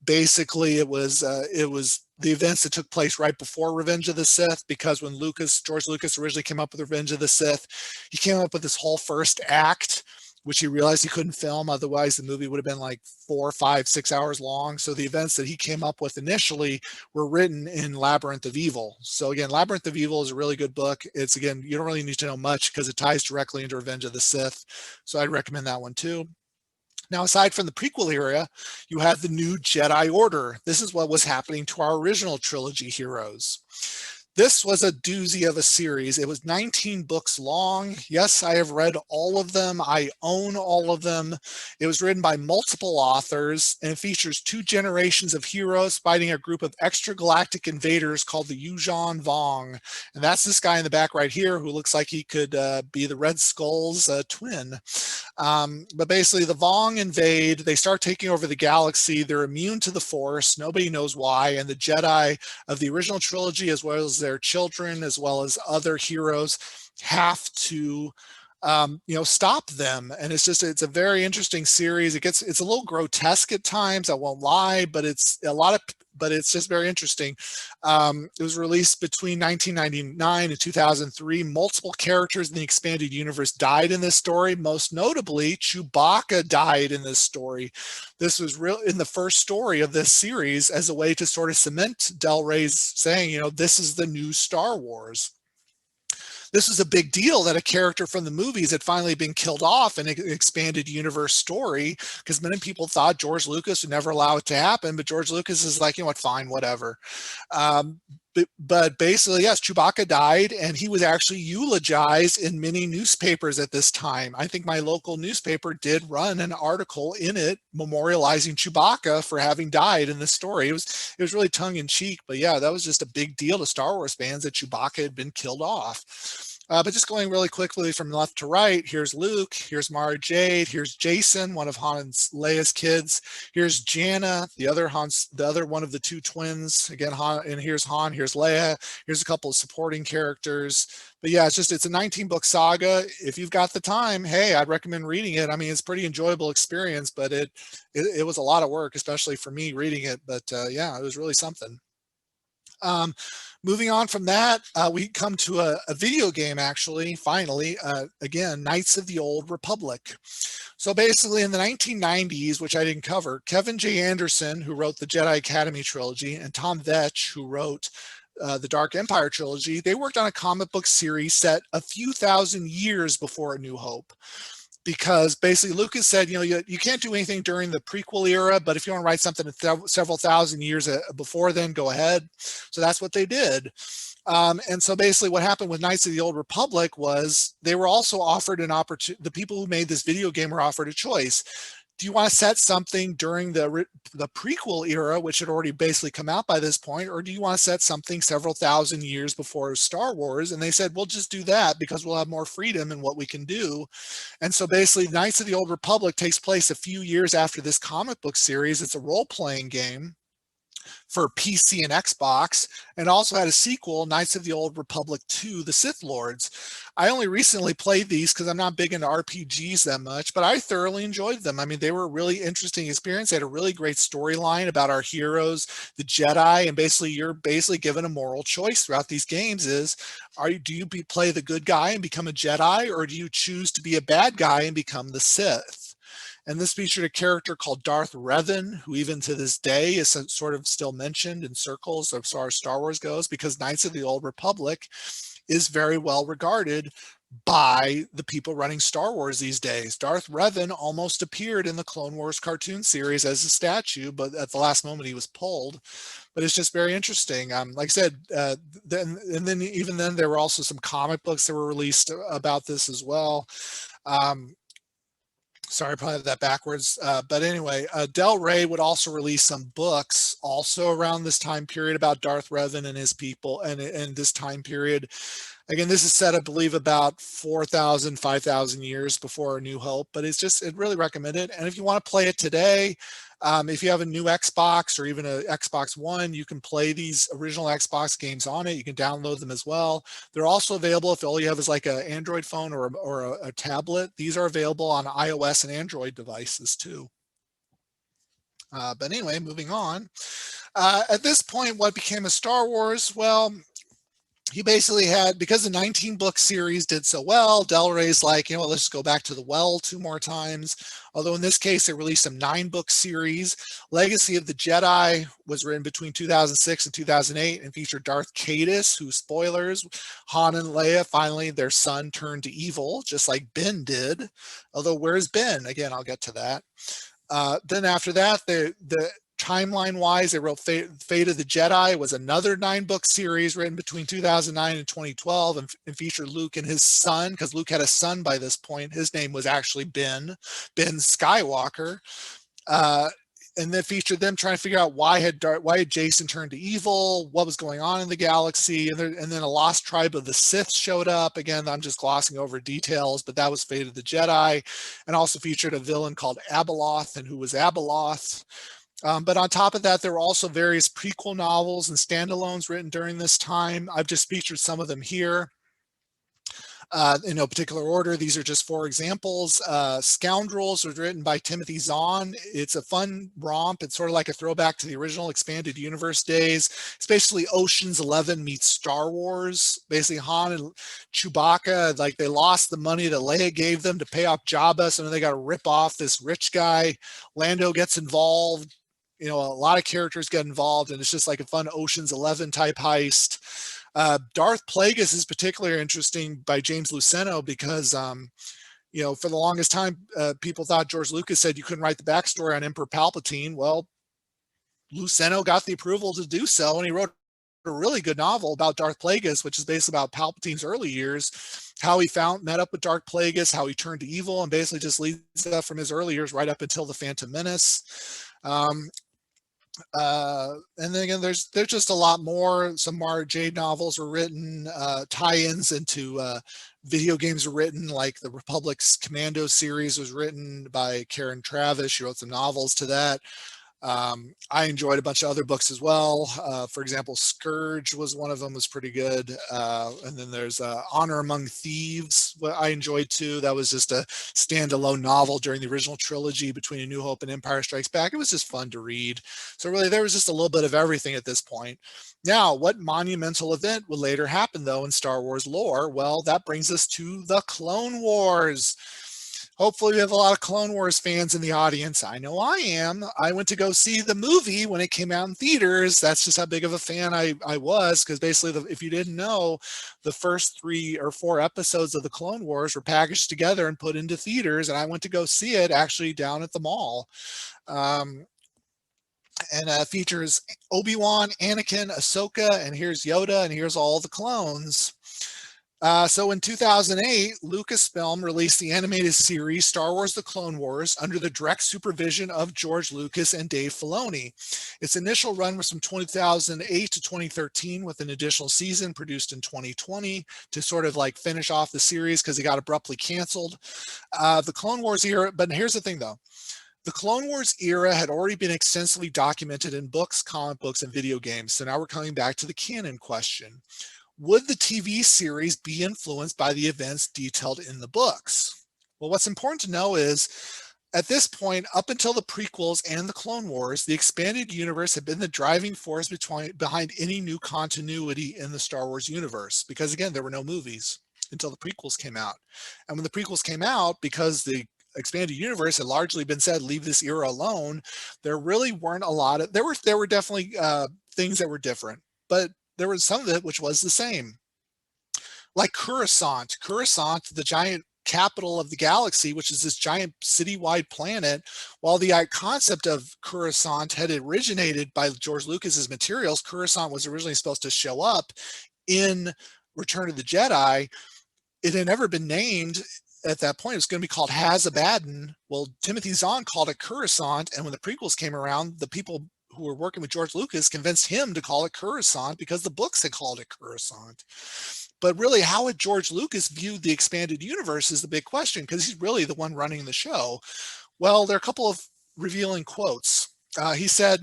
Basically, it was the events that took place right before Revenge of the Sith, because when George Lucas originally came up with Revenge of the Sith, he came up with this whole first act, which he realized he couldn't film. Otherwise, the movie would have been like 4, 5, 6 hours long. So the events that he came up with initially were written in Labyrinth of Evil. So again, Labyrinth of Evil is a really good book. It's, again, you don't really need to know much because it ties directly into Revenge of the Sith. So I'd recommend that one too. Now, aside from the prequel era, you have the new Jedi Order. This is what was happening to our original trilogy heroes. This was a doozy of a series. It was 19 books long. Yes, I have read all of them. I own all of them. It was written by multiple authors, and it features 2 generations of heroes fighting a group of extragalactic invaders called the Yuuzhan Vong. And that's this guy in the back right here who looks like he could be the Red Skull's twin. But basically, the Vong invade. They start taking over the galaxy. They're immune to the Force. Nobody knows why. And the Jedi of the original trilogy, as well as their children, as well as other heroes, have to stop them. And it's a very interesting series. It's a little grotesque at times, I won't lie, but it's just very interesting. It was released between 1999 and 2003. Multiple characters in the expanded universe died in this story. Most notably, Chewbacca died in this story. This was real in the first story of this series as a way to sort of cement Del Rey's saying, this is the new Star Wars. This was a big deal that a character from the movies had finally been killed off in an expanded universe story, because many people thought George Lucas would never allow it to happen, but George Lucas is like, fine, whatever. But basically, yes, Chewbacca died, and he was actually eulogized in many newspapers at this time. I think my local newspaper did run an article in it memorializing Chewbacca for having died in this story. It was really tongue-in-cheek, but yeah, that was just a big deal to Star Wars fans that Chewbacca had been killed off. But just going really quickly from left to right, here's Luke, here's Mara Jade, here's Jason, one of Han and Leia's kids. Here's Jannah, the other one of the 2 twins. Again, Han, and here's Han, here's Leia. Here's a couple of supporting characters. But yeah, it's a 19-book saga. If you've got the time, hey, I'd recommend reading it. I mean, it's a pretty enjoyable experience, but it was a lot of work, especially for me reading it. But yeah, it was really something. Moving on from that, we come to a video game, actually, finally, again, Knights of the Old Republic. So basically in the 1990s, which I didn't cover, Kevin J. Anderson, who wrote the Jedi Academy trilogy, and Tom Veitch, who wrote the Dark Empire trilogy, they worked on a comic book series set a few thousand years before A New Hope. Because basically Lucas said, you can't do anything during the prequel era, but if you want to write something several thousand years before then, go ahead. So that's what they did. And so basically what happened with Knights of the Old Republic was they were also offered an opportunity. The people who made this video game were offered a choice. Do you want to set something during the prequel era, which had already basically come out by this point, or do you want to set something several thousand years before Star Wars? And they said, we'll just do that because we'll have more freedom in what we can do. And so basically Knights of the Old Republic takes place a few years after this comic book series. It's a role-playing game for PC and Xbox, and also had a sequel, Knights of the Old Republic 2, The Sith Lords. I only recently played these because I'm not big into RPGs that much, but I thoroughly enjoyed them. I mean, they were a really interesting experience. They had a really great storyline about our heroes, the Jedi, and basically you're given a moral choice throughout these games do you play the good guy and become a Jedi, or do you choose to be a bad guy and become the Sith? And this featured a character called Darth Revan, who even to this day is sort of still mentioned in circles as far as Star Wars goes, because Knights of the Old Republic is very well regarded by the people running Star Wars these days. Darth Revan almost appeared in the Clone Wars cartoon series as a statue, but at the last moment he was pulled. But it's just very interesting. Like I said, then even then there were also some comic books that were released about this as well. Sorry, I probably have that backwards. But anyway, Del Rey would also release some books also around this time period about Darth Revan and his people and this time period. Again, this is set, I believe, about 4,000, 5,000 years before A New Hope, but it's really recommended. And if you want to play it today, if you have a new Xbox or even an Xbox One, you can play these original Xbox games on it. You can download them as well. They're also available if all you have is like an Android phone or a tablet. These are available on iOS and Android devices too. But anyway, moving on. At this point, what became a Star Wars? Well, he basically had, because the 19-book series did so well, Del Rey's like, let's just go back to the well 2 more times. Although in this case, they released a 9-book series. Legacy of the Jedi was written between 2006 and 2008 and featured Darth Caedus, who, spoilers, Han and Leia, finally their son turned to evil, just like Ben did. Although where's Ben? Again, I'll get to that. Then after that, the timeline-wise, they wrote Fate of the Jedi. Was another 9-book series written between 2009 and 2012 and featured Luke and his son, because Luke had a son by this point. His name was actually Ben Skywalker. And then featured them trying to figure out why had Jason turned to evil, what was going on in the galaxy, and then a lost tribe of the Sith showed up. Again, I'm just glossing over details, but that was Fate of the Jedi, and also featured a villain called Abeloth, and who was Abeloth. But on top of that, there were also various prequel novels and standalones written during this time. I've just featured some of them here. In no particular order, these are just 4 examples. Scoundrels was written by Timothy Zahn. It's a fun romp. It's sort of like a throwback to the original expanded universe days. It's basically Ocean's 11 meets Star Wars. Basically, Han and Chewbacca, like they lost the money that Leia gave them to pay off Jabba, so then they got to rip off this rich guy. Lando gets involved. A lot of characters get involved, and it's just like a fun Ocean's 11 type heist. Darth Plagueis is particularly interesting by James Luceno because, for the longest time, people thought George Lucas said you couldn't write the backstory on Emperor Palpatine. Well, Luceno got the approval to do so, and he wrote a really good novel about Darth Plagueis, which is based about Palpatine's early years, how he met up with Darth Plagueis, how he turned to evil, and basically just leads stuff from his early years right up until The Phantom Menace. And then again, there's just a lot more. Some Mara Jade novels were written, tie-ins into video games were written, like the Republic's Commando series was written by Karen Travis. She wrote some novels to that. I enjoyed a bunch of other books as well. For example, Scourge was one of them, was pretty good. And then there's Honor Among Thieves, what I enjoyed too. That was just a standalone novel during the original trilogy between A New Hope and Empire Strikes Back. It was just fun to read. So really, there was just a little bit of everything at this point. Now, what monumental event would later happen, though, in Star Wars lore? Well, that brings us to the Clone Wars. Hopefully we have a lot of Clone Wars fans in the audience. I know I am. I went to go see the movie when it came out in theaters. That's just how big of a fan I was, because basically, if you didn't know, the first 3 or 4 episodes of the Clone Wars were packaged together and put into theaters, and I went to go see it actually down at the mall. And features Obi-Wan, Anakin, Ahsoka, and here's Yoda, and here's all the clones. So in 2008, Lucasfilm released the animated series Star Wars: The Clone Wars under the direct supervision of George Lucas and Dave Filoni. Its initial run was from 2008 to 2013, with an additional season produced in 2020 to sort of like finish off the series because it got abruptly canceled. The Clone Wars era, but here's the thing though. The Clone Wars era had already been extensively documented in books, comic books, and video games. So now we're coming back to the canon question. Would the TV series be influenced by the events detailed in the books? Well, what's important to know is, at this point, up until the prequels and the Clone Wars, the expanded universe had been the driving force behind any new continuity in the Star Wars universe. Because again, there were no movies until the prequels came out. And when the prequels came out, because the expanded universe had largely been said, leave this era alone, there really weren't a lot of, there were definitely things that were different, but there was some of it which was the same. Like Coruscant, the giant capital of the galaxy, which is this giant citywide planet. While the concept of Coruscant had originated by George Lucas's materials, Coruscant was originally supposed to show up in Return of the Jedi. It had never been named at that point. It was going to be called Hazabaden. Well, Timothy Zahn called it Coruscant, and when the prequels came around, the people who were working with George Lucas convinced him to call it Coruscant because the books had called it Coruscant. But really, how had George Lucas viewed the expanded universe is the big question, because he's really the one running the show. Well, there are a couple of revealing quotes. He said,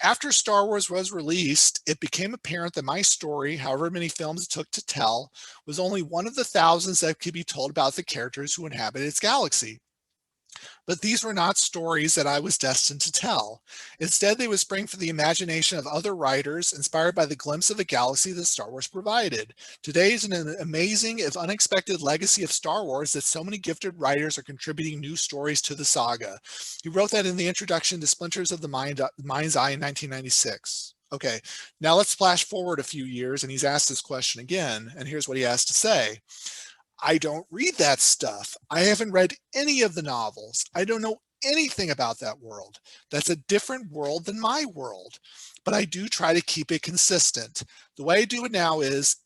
after Star Wars was released, it became apparent that my story, however many films it took to tell, was only one of the thousands that could be told about the characters who inhabit its galaxy. But these were not stories that I was destined to tell. Instead, they would spring from the imagination of other writers, inspired by the glimpse of the galaxy that Star Wars provided. Today is an amazing, if unexpected, legacy of Star Wars that so many gifted writers are contributing new stories to the saga. He wrote that in the introduction to Splinters of the Mind's Eye in 1996. Okay, now let's flash forward a few years, and he's asked this question again, and here's what he has to say. I don't read that stuff. I haven't read any of the novels. I don't know anything about that world. That's a different world than my world. But I do try to keep it consistent. The way I do it now is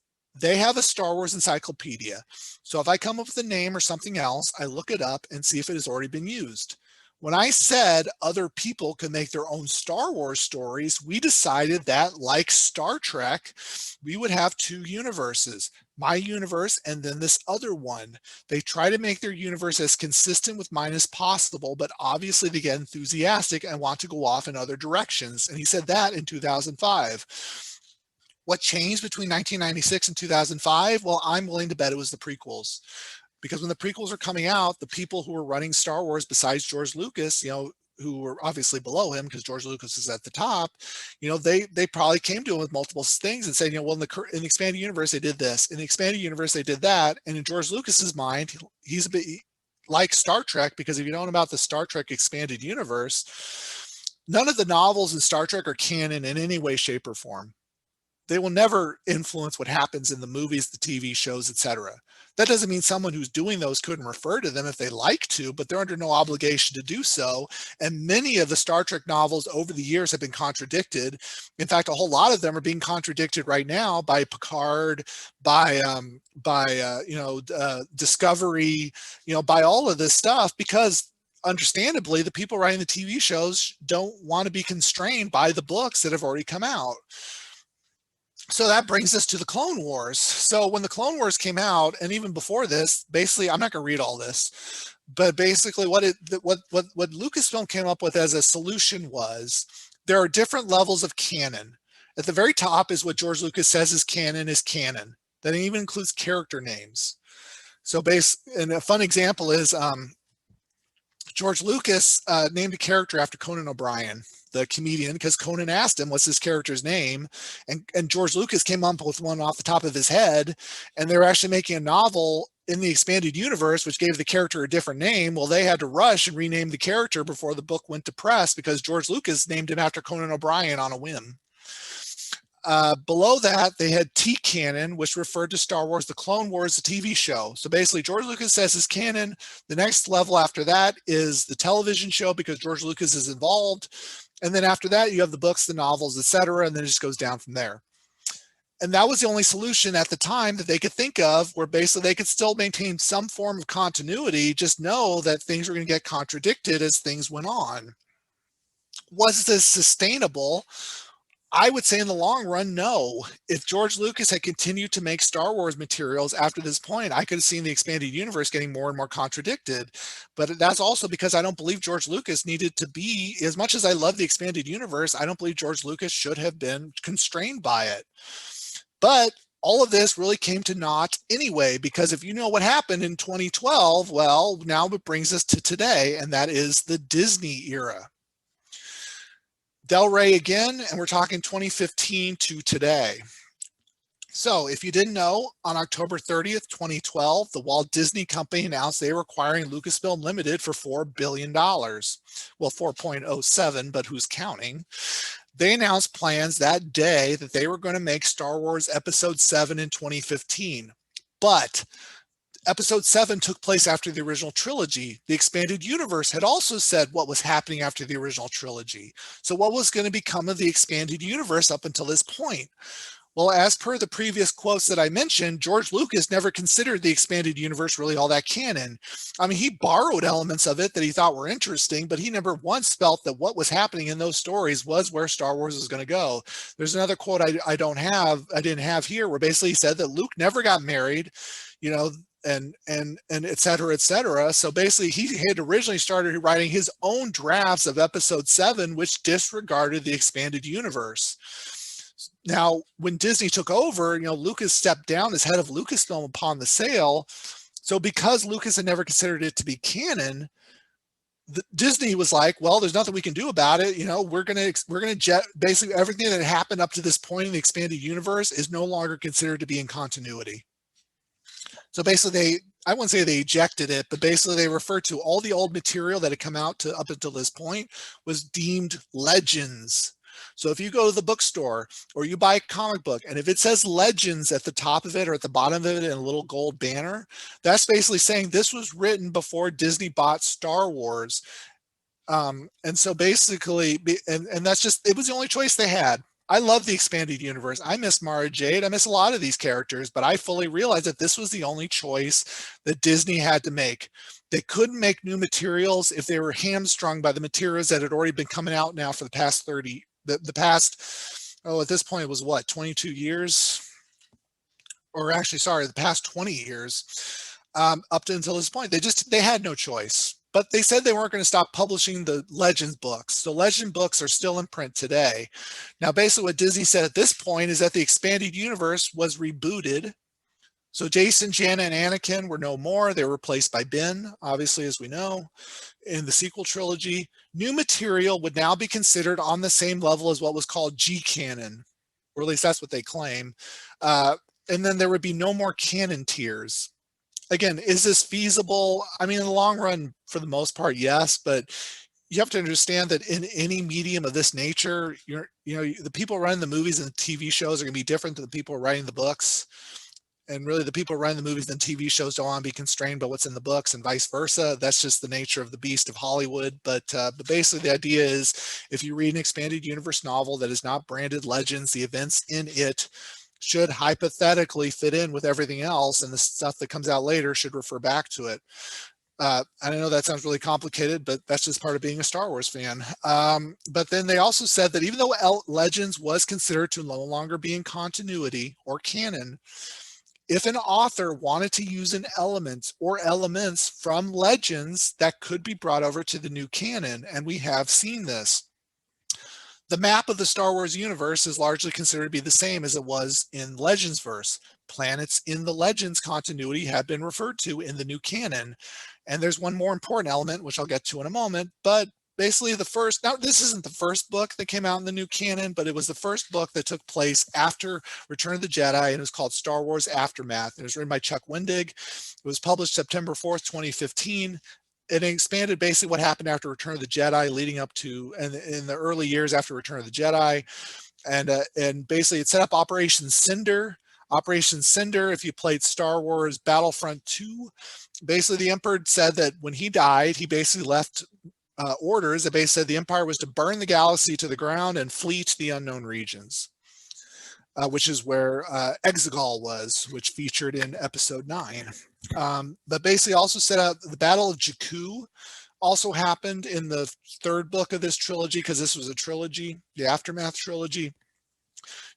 they have a Star Wars encyclopedia. So if I come up with a name or something else, I look it up and see if it has already been used. When I said other people could make their own Star Wars stories, we decided that, like Star Trek, we would have two universes, my universe and then this other one. They try to make their universe as consistent with mine as possible, but obviously they get enthusiastic and want to go off in other directions. And he said that in 2005. What changed between 1996 and 2005? Well, I'm willing to bet it was the prequels. Because when the prequels are coming out, the people who were running Star Wars besides George Lucas, who were obviously below him because George Lucas is at the top, they probably came to him with multiple things and said, well, in the expanded universe, they did this. In the expanded universe, they did that. And in George Lucas's mind, he's a bit like Star Trek, because if you don't know about the Star Trek expanded universe, none of the novels in Star Trek are canon in any way, shape, or form. They will never influence what happens in the movies, the TV shows, etc. That doesn't mean someone who's doing those couldn't refer to them if they like to, but they're under no obligation to do so. And many of the Star Trek novels over the years have been contradicted. In fact, a whole lot of them are being contradicted right now by Picard, by Discovery, by all of this stuff, because understandably, the people writing the TV shows don't want to be constrained by the books that have already come out. So that brings us to the Clone Wars. So when the Clone Wars came out, and even before this, basically, I'm not going to read all this, but basically what Lucasfilm came up with as a solution was there are different levels of canon. At the very top is what George Lucas says is canon. That even includes character names. So and a fun example is George Lucas named a character after Conan O'Brien, the comedian, because Conan asked him what's his character's name, and George Lucas came up with one off the top of his head, and they were actually making a novel in the expanded universe which gave the character a different name. Well, they had to rush and rename the character before the book went to press because George Lucas named him after Conan O'Brien on a whim. Below that, they had T-Canon, which referred to Star Wars, The Clone Wars, the TV show. So basically, George Lucas says is canon. The next level after that is the television show because George Lucas is involved. And then after that, you have the books, the novels, etc., and then it just goes down from there. And that was the only solution at the time that they could think of where basically they could still maintain some form of continuity, just know that things were going to get contradicted as things went on. Was this sustainable? I would say in the long run, no. If George Lucas had continued to make Star Wars materials after this point, I could have seen the expanded universe getting more and more contradicted. But that's also because I don't believe George Lucas needed to be, as much as I love the expanded universe, I don't believe George Lucas should have been constrained by it. But all of this really came to naught anyway, because if you know what happened in 2012, well, now it brings us to today, and that is the Disney era. Del Rey again, and we're talking 2015 to today. So, if you didn't know, on October 30th, 2012, the Walt Disney Company announced they were acquiring Lucasfilm Limited for $4 billion. Well, 4.07, but who's counting? They announced plans that day that they were going to make Star Wars Episode 7 in 2015. But Episode 7 took place after the original trilogy. The expanded universe had also said what was happening after the original trilogy. So, what was going to become of the expanded universe up until this point? Well, as per the previous quotes that I mentioned, George Lucas never considered the expanded universe really all that canon. I mean, he borrowed elements of it that he thought were interesting, but he never once felt that what was happening in those stories was where Star Wars was going to go. There's another quote I didn't have here, where basically he said that Luke never got married, you know, and et cetera, et cetera. So basically, he had originally started writing his own drafts of Episode 7, which disregarded the expanded universe. Now, when Disney took over, Lucas stepped down as head of Lucasfilm upon the sale. So because Lucas had never considered it to be canon, Disney was like, well, there's nothing we can do about it. We're going to basically everything that happened up to this point in the expanded universe is no longer considered to be in continuity. So basically, I wouldn't say they ejected it, but basically they referred to all the old material that had come out up until this point was deemed legends. So if you go to the bookstore or you buy a comic book, and if it says Legends at the top of it or at the bottom of it in a little gold banner, that's basically saying this was written before Disney bought Star Wars. And so basically, and that's just, it was the only choice they had. I love the expanded universe. I miss Mara Jade. I miss a lot of these characters, but I fully realized that this was the only choice that Disney had to make. They couldn't make new materials if they were hamstrung by the materials that had already been coming out now for the past 30, the past, at this point it was what, 22 years? Or actually, sorry, the past 20 years, up to until this point. They had no choice. But they said they weren't going to stop publishing the Legends books. So Legend books are still in print today. Now, basically what Disney said at this point is that the expanded universe was rebooted. So Jason, Janna, and Anakin were no more. They were replaced by Ben, obviously, as we know, in the sequel trilogy. New material would now be considered on the same level as what was called G-canon, or at least that's what they claim. And then there would be no more canon tiers. Again, is this feasible? I mean, in the long run, for the most part, yes, but you have to understand that in any medium of this nature, the people writing the movies and the TV shows are going to be different than the people writing the books. And really, the people writing the movies and TV shows don't want to be constrained by what's in the books and vice versa. That's just the nature of the beast of Hollywood. But basically, the idea is if you read an expanded universe novel that is not branded Legends, the events in it should hypothetically fit in with everything else, and the stuff that comes out later should refer back to it. I know that sounds really complicated, but that's just part of being a Star Wars fan. But then they also said that even though Legends was considered to no longer be in continuity or canon, if an author wanted to use an element or elements from Legends, that could be brought over to the new canon, and we have seen this. The map of the Star Wars universe is largely considered to be the same as it was in Legends verse. Planets in the Legends continuity have been referred to in the new canon. And there's one more important element, which I'll get to in a moment, but basically now this isn't the first book that came out in the new canon, but it was the first book that took place after Return of the Jedi, and it was called Star Wars Aftermath. It was written by Chuck Wendig. It was published September 4th, 2015. It expanded basically what happened after Return of the Jedi, leading up to and in the early years after Return of the Jedi, and basically it set up Operation Cinder. Operation Cinder, if you played Star Wars Battlefront 2, basically the Emperor said that when he died, he basically left orders that basically said the Empire was to burn the galaxy to the ground and flee to the unknown regions, which is where Exegol was, which featured in Episode 9. But basically also set out the Battle of Jakku also happened in the third book of this trilogy, because this was a trilogy, the Aftermath trilogy.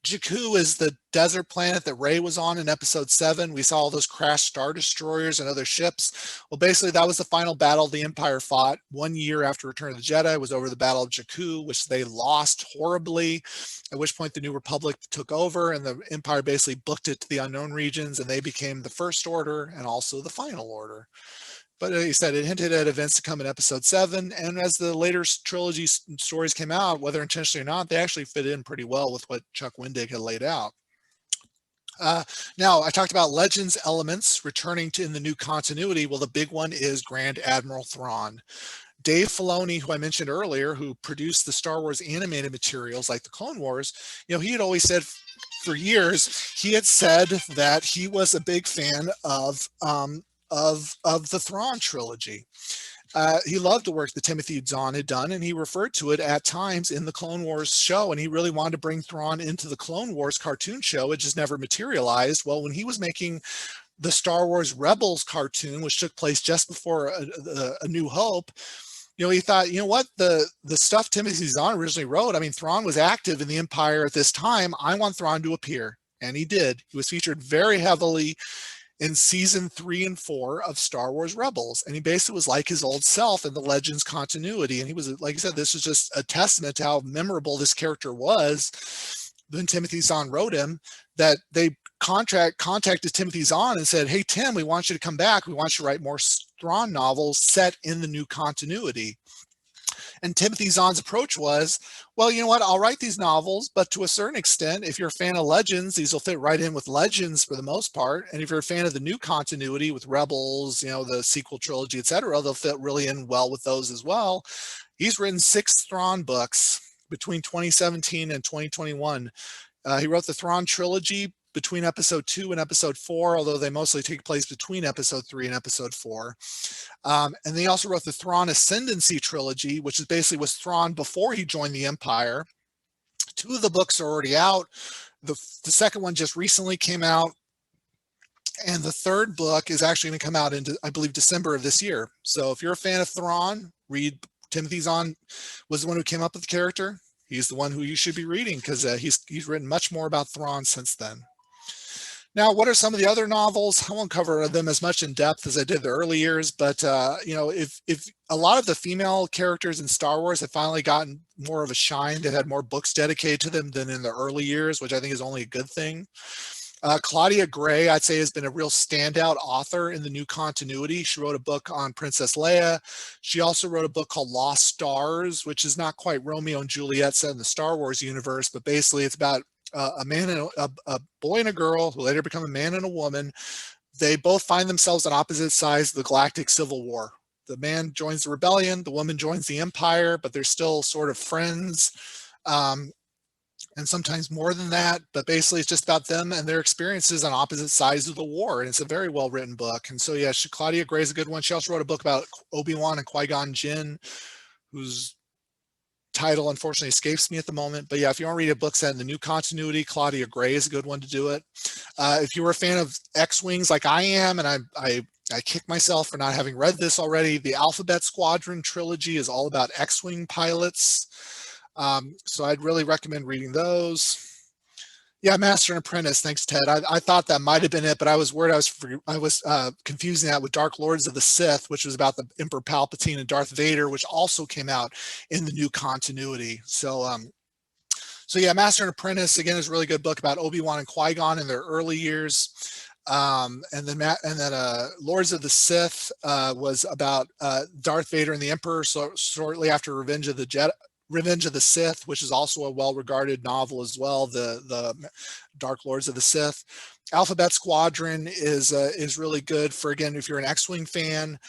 Jakku is the desert planet that Rey was on in Episode 7. We saw all those crashed Star Destroyers and other ships. Well, basically, that was the final battle the Empire fought 1 year after Return of the Jedi, was over the Battle of Jakku, which they lost horribly, at which point the New Republic took over, and the Empire basically booked it to the unknown regions, and they became the First Order and also the Final Order. But like I said, it hinted at events to come in Episode 7, and as the later trilogy stories came out, whether intentionally or not, they actually fit in pretty well with what Chuck Wendig had laid out. Now, I talked about Legends elements returning to in the new continuity. Well, the big one is Grand Admiral Thrawn. Dave Filoni, who I mentioned earlier, who produced the Star Wars animated materials like the Clone Wars, he had always said for years, he had said that he was a big fan of the Thrawn trilogy. He loved the work that Timothy Zahn had done, and he referred to it at times in the Clone Wars show, and he really wanted to bring Thrawn into the Clone Wars cartoon show. It just never materialized. Well, when he was making the Star Wars Rebels cartoon, which took place just before A New Hope, he thought, what, the stuff Timothy Zahn originally wrote, I mean, Thrawn was active in the Empire at this time. I want Thrawn to appear. And he did. He was featured very heavily in season 3 and 4 of Star Wars Rebels. And he basically was like his old self in the Legends continuity. And he was, like I said, this is just a testament to how memorable this character was. Then Timothy Zahn wrote him that they contacted Timothy Zahn and said, hey, Tim, we want you to come back. We want you to write more Thrawn novels set in the new continuity. And Timothy Zahn's approach was, well, you know what, I'll write these novels, but to a certain extent, if you're a fan of Legends, these will fit right in with Legends for the most part. And if you're a fan of the new continuity with Rebels, the sequel trilogy, etc., they'll fit really in well with those as well. He's written 6 Thrawn books between 2017 and 2021. He wrote the Thrawn trilogy between episode 2 and episode 4, although they mostly take place between episode 3 and episode 4. And then he also wrote the Thrawn Ascendancy trilogy, which is basically was Thrawn before he joined the Empire. 2 of the books are already out. The second one just recently came out. And the third book is actually going to come out in, I believe, December of this year. So if you're a fan of Thrawn, read Timothy Zahn was the one who came up with the character. He's the one who you should be reading because he's written much more about Thrawn since then. Now, what are some of the other novels? I won't cover them as much in depth as I did the early years, but if a lot of the female characters in Star Wars have finally gotten more of a shine, they've had more books dedicated to them than in the early years, which I think is only a good thing. Claudia Gray, I'd say, has been a real standout author in the new continuity. She wrote a book on Princess Leia. She also wrote a book called Lost Stars, which is not quite Romeo and Juliet set in the Star Wars universe, but basically it's about a man and a boy and a girl who later become a man and a woman. They both find themselves on opposite sides of the galactic civil war. The man joins the rebellion, the woman joins the Empire, but they're still sort of friends. And sometimes more than that, but basically it's just about them and their experiences on opposite sides of the war. And it's a very well-written book. And so, yeah, Claudia Gray is a good one. She also wrote a book about Obi-Wan and Qui-Gon Jinn, whose title unfortunately escapes me at the moment. But yeah, if you want to read a book set in the new continuity, Claudia Gray is a good one to do it. If you were a fan of X-Wings like I am, and I kick myself for not having read this already, the Alphabet Squadron trilogy is all about X-Wing pilots. So I'd really recommend reading those. Yeah, Master and Apprentice. Thanks, Ted. I thought that might have been it, but I was worried I was confusing that with Dark Lords of the Sith, which was about the Emperor Palpatine and Darth Vader, which also came out in the new continuity. So yeah, Master and Apprentice again is a really good book about Obi-Wan and Qui-Gon in their early years. And then Lords of the Sith was about Darth Vader and the Emperor. So shortly after Revenge of the Sith, which is also a well-regarded novel as well, the Dark Lords of the Sith. Alphabet Squadron is really good for, again, if you're an X-Wing fan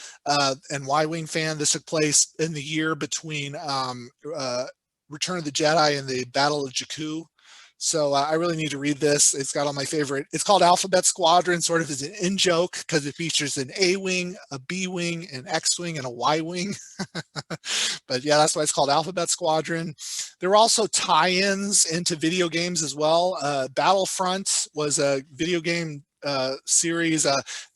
and Y-Wing fan. This took place in the year between Return of the Jedi and the Battle of Jakku. So I really need to read this. It's got all my favorite. It's called Alphabet Squadron, sort of as an in-joke, because it features an A-Wing, a B-Wing, an X-Wing, and a Y-Wing. But yeah, that's why it's called Alphabet Squadron. There were also tie-ins into video games as well. Battlefront was a video game series.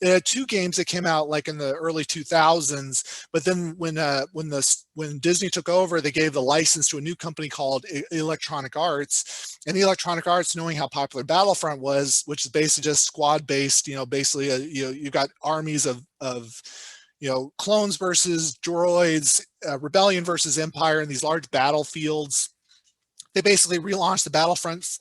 They had 2 games that came out like in the early 2000s, but then when Disney took over, they gave the license to a new company called Electronic Arts. And Electronic Arts, knowing how popular Battlefront was, which is basically just squad-based, basically you got armies of clones versus droids, rebellion versus empire in these large battlefields. They basically relaunched the Battlefront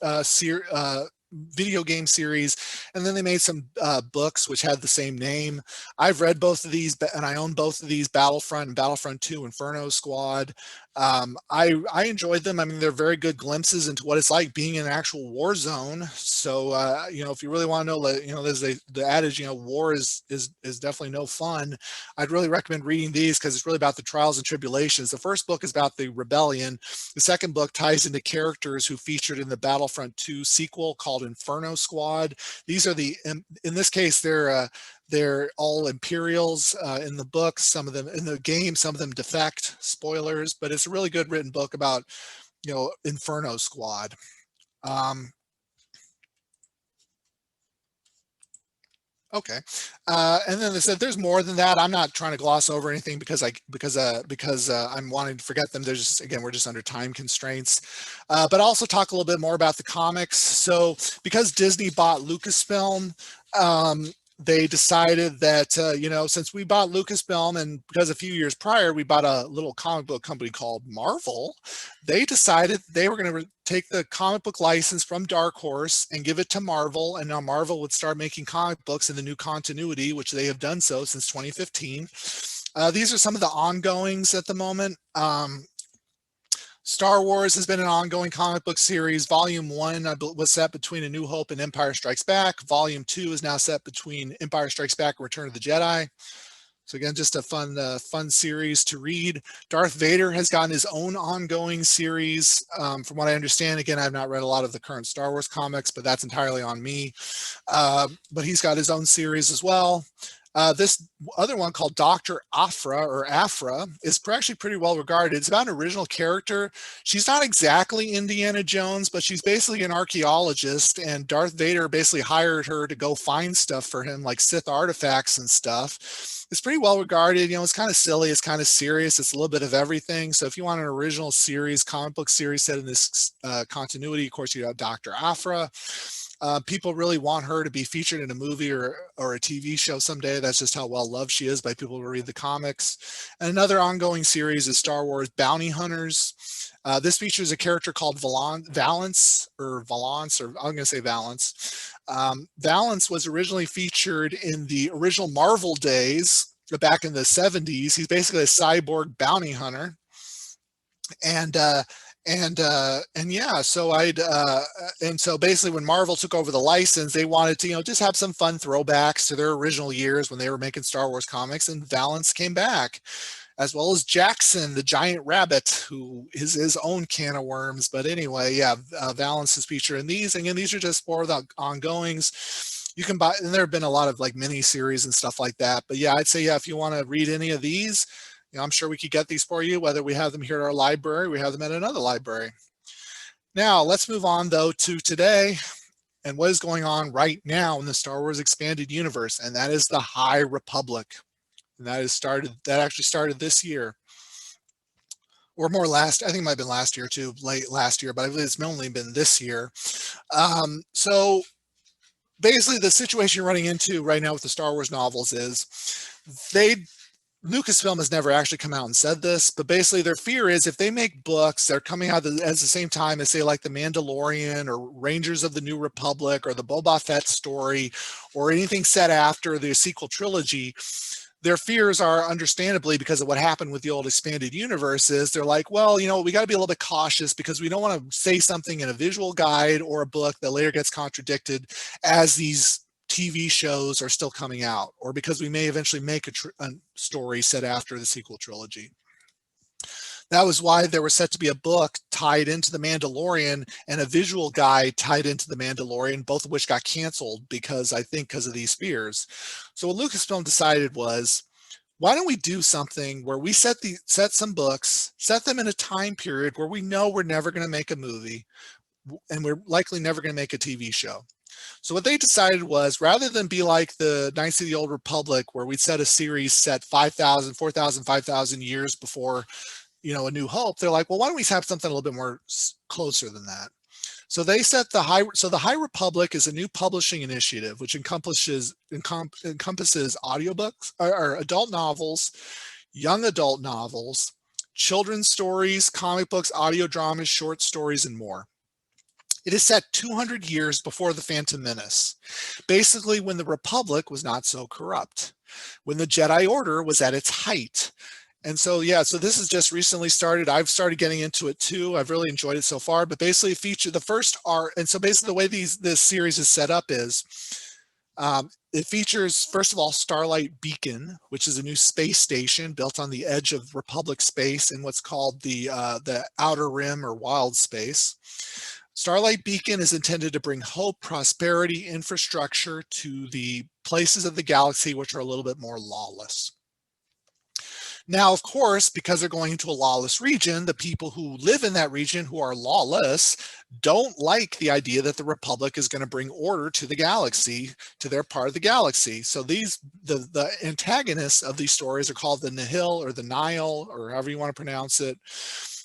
video game series, and then they made some books which had the same name. I've read both of these, and I own both of these, Battlefront and Battlefront 2 Inferno Squad. I enjoyed them. I mean, they're very good glimpses into what it's like being in an actual war zone. So, if you really want to know, there's the adage, war is definitely no fun. I'd really recommend reading these because it's really about the trials and tribulations. The first book is about the rebellion. The second book ties into characters who featured in the Battlefront 2 sequel called Inferno Squad. These are in this case, they're all Imperials in the book. Some of them in the game, some of them defect. Spoilers, but it's a really good written book about, Inferno Squad. Okay, and then they said there's more than that. I'm not trying to gloss over anything because I'm wanting to forget them. There's just, again, we're just under time constraints. But also talk a little bit more about the comics. So because Disney bought Lucasfilm, they decided that, since we bought Lucasfilm, and because a few years prior we bought a little comic book company called Marvel, they decided they were going to take the comic book license from Dark Horse and give it to Marvel, and now Marvel would start making comic books in the new continuity, which they have done so since 2015. These are some of the ongoings at the moment. Star Wars has been an ongoing comic book series. Volume 1 was set between A New Hope and Empire Strikes Back. Volume 2 is now set between Empire Strikes Back and Return of the Jedi. So again, just a fun series to read. Darth Vader has gotten his own ongoing series. From what I understand, again, I've not read a lot of the current Star Wars comics, but that's entirely on me. But he's got his own series as well. This other one called Dr. Afra is actually pretty well regarded. It's about an original character. She's not exactly Indiana Jones, but she's basically an archaeologist, and Darth Vader basically hired her to go find stuff for him, like Sith artifacts and stuff. It's pretty well regarded. It's kind of silly. It's kind of serious. It's a little bit of everything. So if you want an original series, comic book series set in this continuity, of course, you have Dr. Afra. People really want her to be featured in a movie or a TV show someday. That's just how well loved she is by people who read the comics. And another ongoing series is Star Wars Bounty Hunters. This features a character called Valance, or I'm going to say Valance. Valance was originally featured in the original Marvel days back in the 70s. He's basically a cyborg bounty hunter. And yeah, so basically when Marvel took over the license, they wanted to, just have some fun throwbacks to their original years when they were making Star Wars comics, and Valance came back, as well as Jackson, the giant rabbit, who is his own can of worms. But anyway, yeah, Valance is featured in these. Again, these are just more of the ongoings. You can buy, and there have been a lot of like mini series and stuff like that. But yeah, I'd say, yeah, if you want to read any of these, I'm sure we could get these for you, whether we have them here at our library, we have them at another library. Now, let's move on, though, to today and what is going on right now in the Star Wars Expanded Universe, and that is the High Republic. And that actually started this year. Or more I think it might have been last year, too, late last year, but I believe it's only been this year. So basically, the situation you're running into right now with the Star Wars novels is Lucasfilm has never actually come out and said this, but basically their fear is if they make books that are coming out at the same time as, say, like The Mandalorian or Rangers of the New Republic or the Boba Fett story or anything set after the sequel trilogy, their fears are understandably because of what happened with the old expanded universe is they're like, well, we got to be a little bit cautious because we don't want to say something in a visual guide or a book that later gets contradicted as these TV shows are still coming out, or because we may eventually make a story set after the sequel trilogy. That was why there was set to be a book tied into The Mandalorian and a visual guide tied into The Mandalorian, both of which got canceled because of these fears. So what Lucasfilm decided was, why don't we do something where we set some books, set them in a time period where we know we're never going to make a movie and we're likely never going to make a TV show. So what they decided was, rather than be like the Knights of the Old Republic, where we set a series set 5,000, 4,000, 5,000 years before, A New Hope, they're like, well, why don't we have something a little bit more closer than that? So they set the High Republic is a new publishing initiative, which encompasses audiobooks or adult novels, young adult novels, children's stories, comic books, audio dramas, short stories, and more. It is set 200 years before the Phantom Menace, basically when the Republic was not so corrupt, when the Jedi Order was at its height. And so, yeah, so this is just recently started. I've started getting into it too. I've really enjoyed it so far, but basically feature the first arc. And so basically the way this series is set up is it features, first of all, Starlight Beacon, which is a new space station built on the edge of Republic space in what's called the Outer Rim or Wild Space. Starlight Beacon is intended to bring hope, prosperity, infrastructure to the places of the galaxy which are a little bit more lawless. Now, of course, because they're going into a lawless region, the people who live in that region who are lawless don't like the idea that the Republic is going to bring order to the galaxy, to their part of the galaxy. So the antagonists of these stories are called the Nihil or the Nihil, or however you want to pronounce it.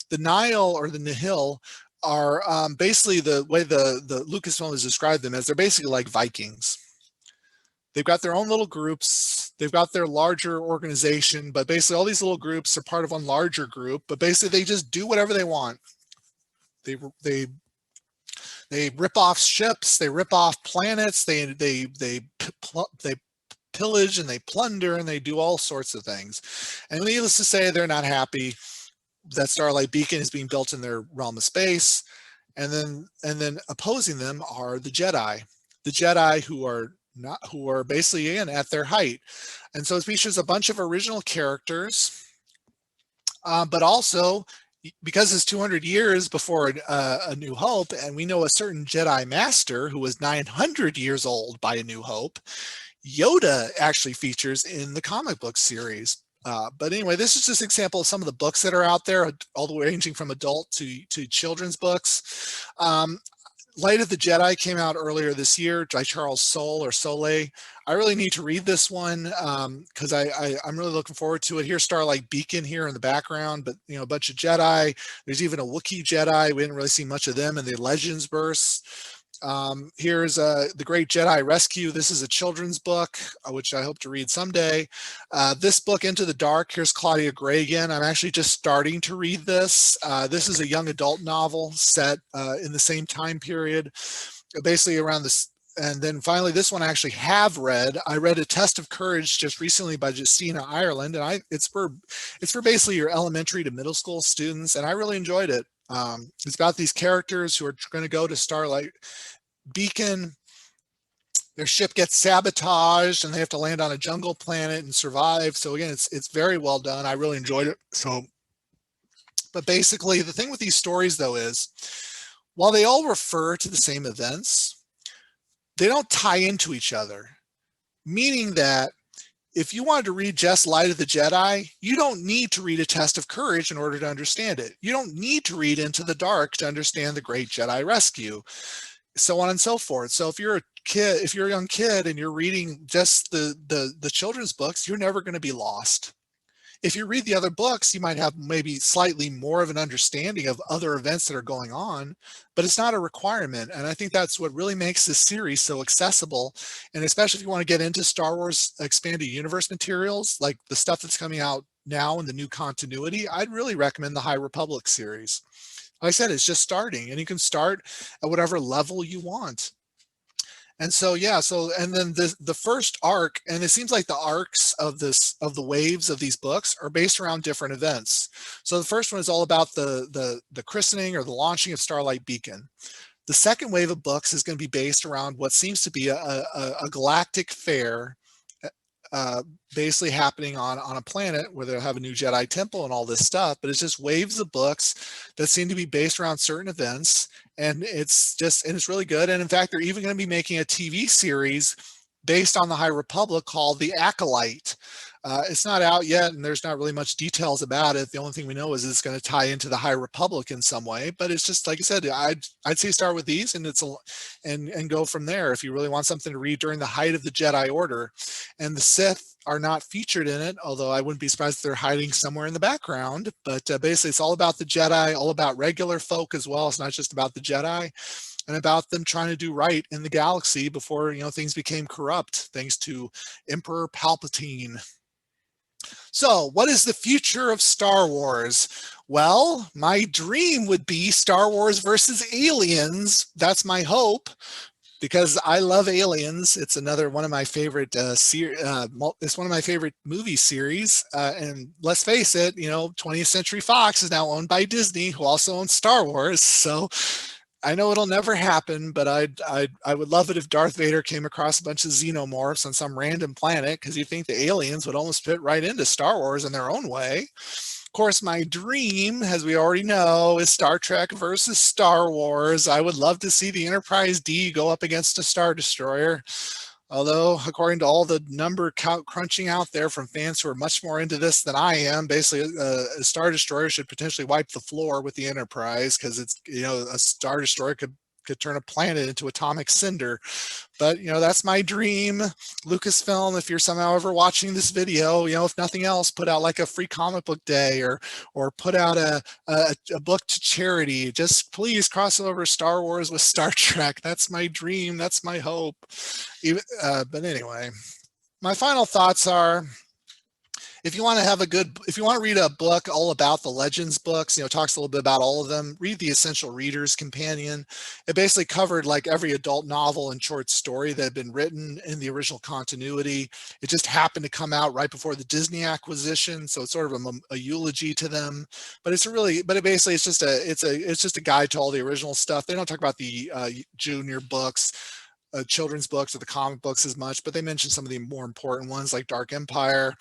The Nihil or the Nihil are basically the way the Lucasfilm has described them as they're basically like Vikings. They've got their own little groups. They've got their larger organization, but basically all these little groups are part of one larger group, but basically they just do whatever they want. They rip off ships, they rip off planets, they pillage and they plunder and they do all sorts of things. And needless to say, they're not happy that Starlight Beacon is being built in their realm of space. And then opposing them are the Jedi who are basically at their height. And so it features a bunch of original characters, but also because it's 200 years before A New Hope, and we know a certain Jedi Master who was 900 years old by A New Hope, Yoda actually features in the comic book series. But anyway, this is just an example of some of the books that are out there, all the way ranging from adult to children's books. Light of the Jedi came out earlier this year by Charles Soule. I really need to read this one because I'm really looking forward to it. Here's Starlight Beacon here in the background, but a bunch of Jedi. There's even a Wookiee Jedi. We didn't really see much of them in the Legends verse. Here's The Great Jedi Rescue. This is a children's book, which I hope to read someday. This book, Into the Dark, here's Claudia Gray again. I'm actually just starting to read this. This is a young adult novel set in the same time period, basically around this. And then finally, this one I actually have read. I read A Test of Courage just recently by Justina Ireland, and it's for basically your elementary to middle school students, and I really enjoyed it. It's about these characters who are going to go to Starlight Beacon. Their ship gets sabotaged and they have to land on a jungle planet and survive. So again, it's very well done. I really enjoyed it. But basically the thing with these stories though is, while they all refer to the same events, they don't tie into each other, meaning that if you wanted to read just Light of the Jedi, you don't need to read A Test of Courage in order to understand it. You don't need to read Into the Dark to understand The Great Jedi Rescue, so on and so forth. So if you're a young kid and you're reading just the children's books, you're never going to be lost. If you read the other books, you might have maybe slightly more of an understanding of other events that are going on, but it's not a requirement. And I think that's what really makes this series so accessible. And especially if you want to get into Star Wars expanded universe materials, like the stuff that's coming out now in the new continuity, I'd really recommend the High Republic series. Like I said, it's just starting, and you can start at whatever level you want. And so, yeah, and then the first arc, and it seems like the arcs of the waves of these books are based around different events. So the first one is all about the christening or the launching of Starlight Beacon. The second wave of books is going to be based around what seems to be a galactic fair, basically happening on a planet where they'll have a new Jedi temple and all this stuff, but it's just waves of books that seem to be based around certain events, and it's really good. And in fact, they're even going to be making a TV series based on the High Republic called The Acolyte. It's not out yet, and there's not really much details about it. The only thing we know is it's going to tie into the High Republic in some way. But it's just, like I said, I'd say start with these, and and go from there if you really want something to read during the height of the Jedi Order. And the Sith are not featured in it, although I wouldn't be surprised if they're hiding somewhere in the background. But basically, it's all about the Jedi, all about regular folk as well. It's not just about the Jedi, and about them trying to do right in the galaxy before things became corrupt, thanks to Emperor Palpatine. So, what is the future of Star Wars? Well, my dream would be Star Wars versus Aliens. That's my hope because I love Aliens. It's another one of my favorite it's one of my favorite movie series. And let's face it, 20th Century Fox is now owned by Disney, who also owns Star Wars. So I know it'll never happen, but I would love it if Darth Vader came across a bunch of xenomorphs on some random planet, because you think the aliens would almost fit right into Star Wars in their own way. Of course, my dream, as we already know, is Star Trek versus Star Wars. I would love to see the Enterprise D go up against a Star Destroyer. Although, according to all the number count crunching out there from fans who are much more into this than I am, basically a Star Destroyer should potentially wipe the floor with the Enterprise, because it's, a Star Destroyer could turn a planet into atomic cinder. But, that's my dream. Lucasfilm, if you're somehow ever watching this video, if nothing else, put out like a free comic book day, or put out a book to charity. Just please cross over Star Wars with Star Trek. That's my dream. That's my hope. But anyway, my final thoughts are, if you want to read a book all about the Legends books, talks a little bit about all of them, read the Essential Reader's Companion. It basically covered like every adult novel and short story that had been written in the original continuity. It just happened to come out right before the Disney acquisition, so it's sort of a eulogy to them. But it's just a guide to all the original stuff. They don't talk about the junior books, children's books, or the comic books as much, but they mention some of the more important ones like Dark Empire.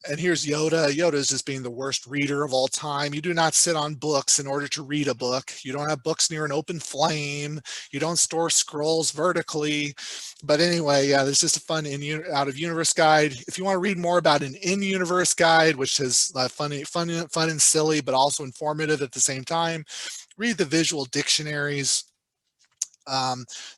And here's Yoda. Yoda is just being the worst reader of all time. You do not sit on books in order to read a book. You don't have books near an open flame. You don't store scrolls vertically. But anyway, yeah, there's just a fun out of universe guide. If you want to read more about an in-universe guide, which is fun and silly, but also informative at the same time, read the visual dictionaries.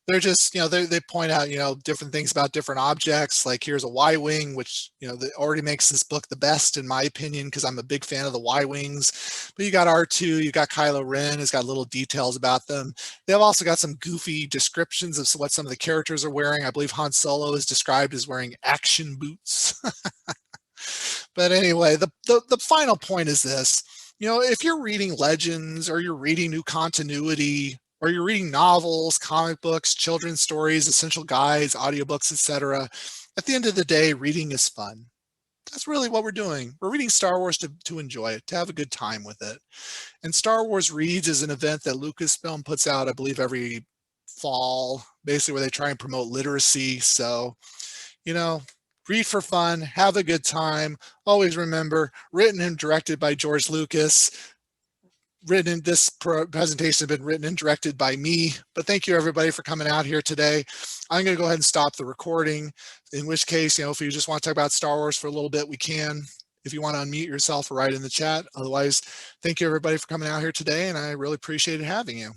They're just, they point out, different things about different objects. Like here's a Y-wing, which, that already makes this book the best in my opinion, because I'm a big fan of the Y-wings. But you got R2, you got Kylo Ren, it's got little details about them. They've also got some goofy descriptions of what some of the characters are wearing. I believe Han Solo is described as wearing action boots. But anyway, the final point is this. If you're reading Legends, or you're reading new continuity, or you're reading novels, comic books, children's stories, essential guides, audiobooks, etc., at the end of the day, reading is fun. That's really what we're doing. We're reading Star Wars to enjoy it, to have a good time with it. And Star Wars Reads is an event that Lucasfilm puts out, I believe, every fall, basically where they try and promote literacy. So, read for fun, have a good time. Always remember, written and directed by George Lucas. This presentation has been written and directed by me. But thank you everybody for coming out here today. I'm going to go ahead and stop the recording, in which case, if you just want to talk about Star Wars for a little bit, we can. If you want to unmute yourself or write in the chat. Otherwise, thank you everybody for coming out here today, and I really appreciated having you.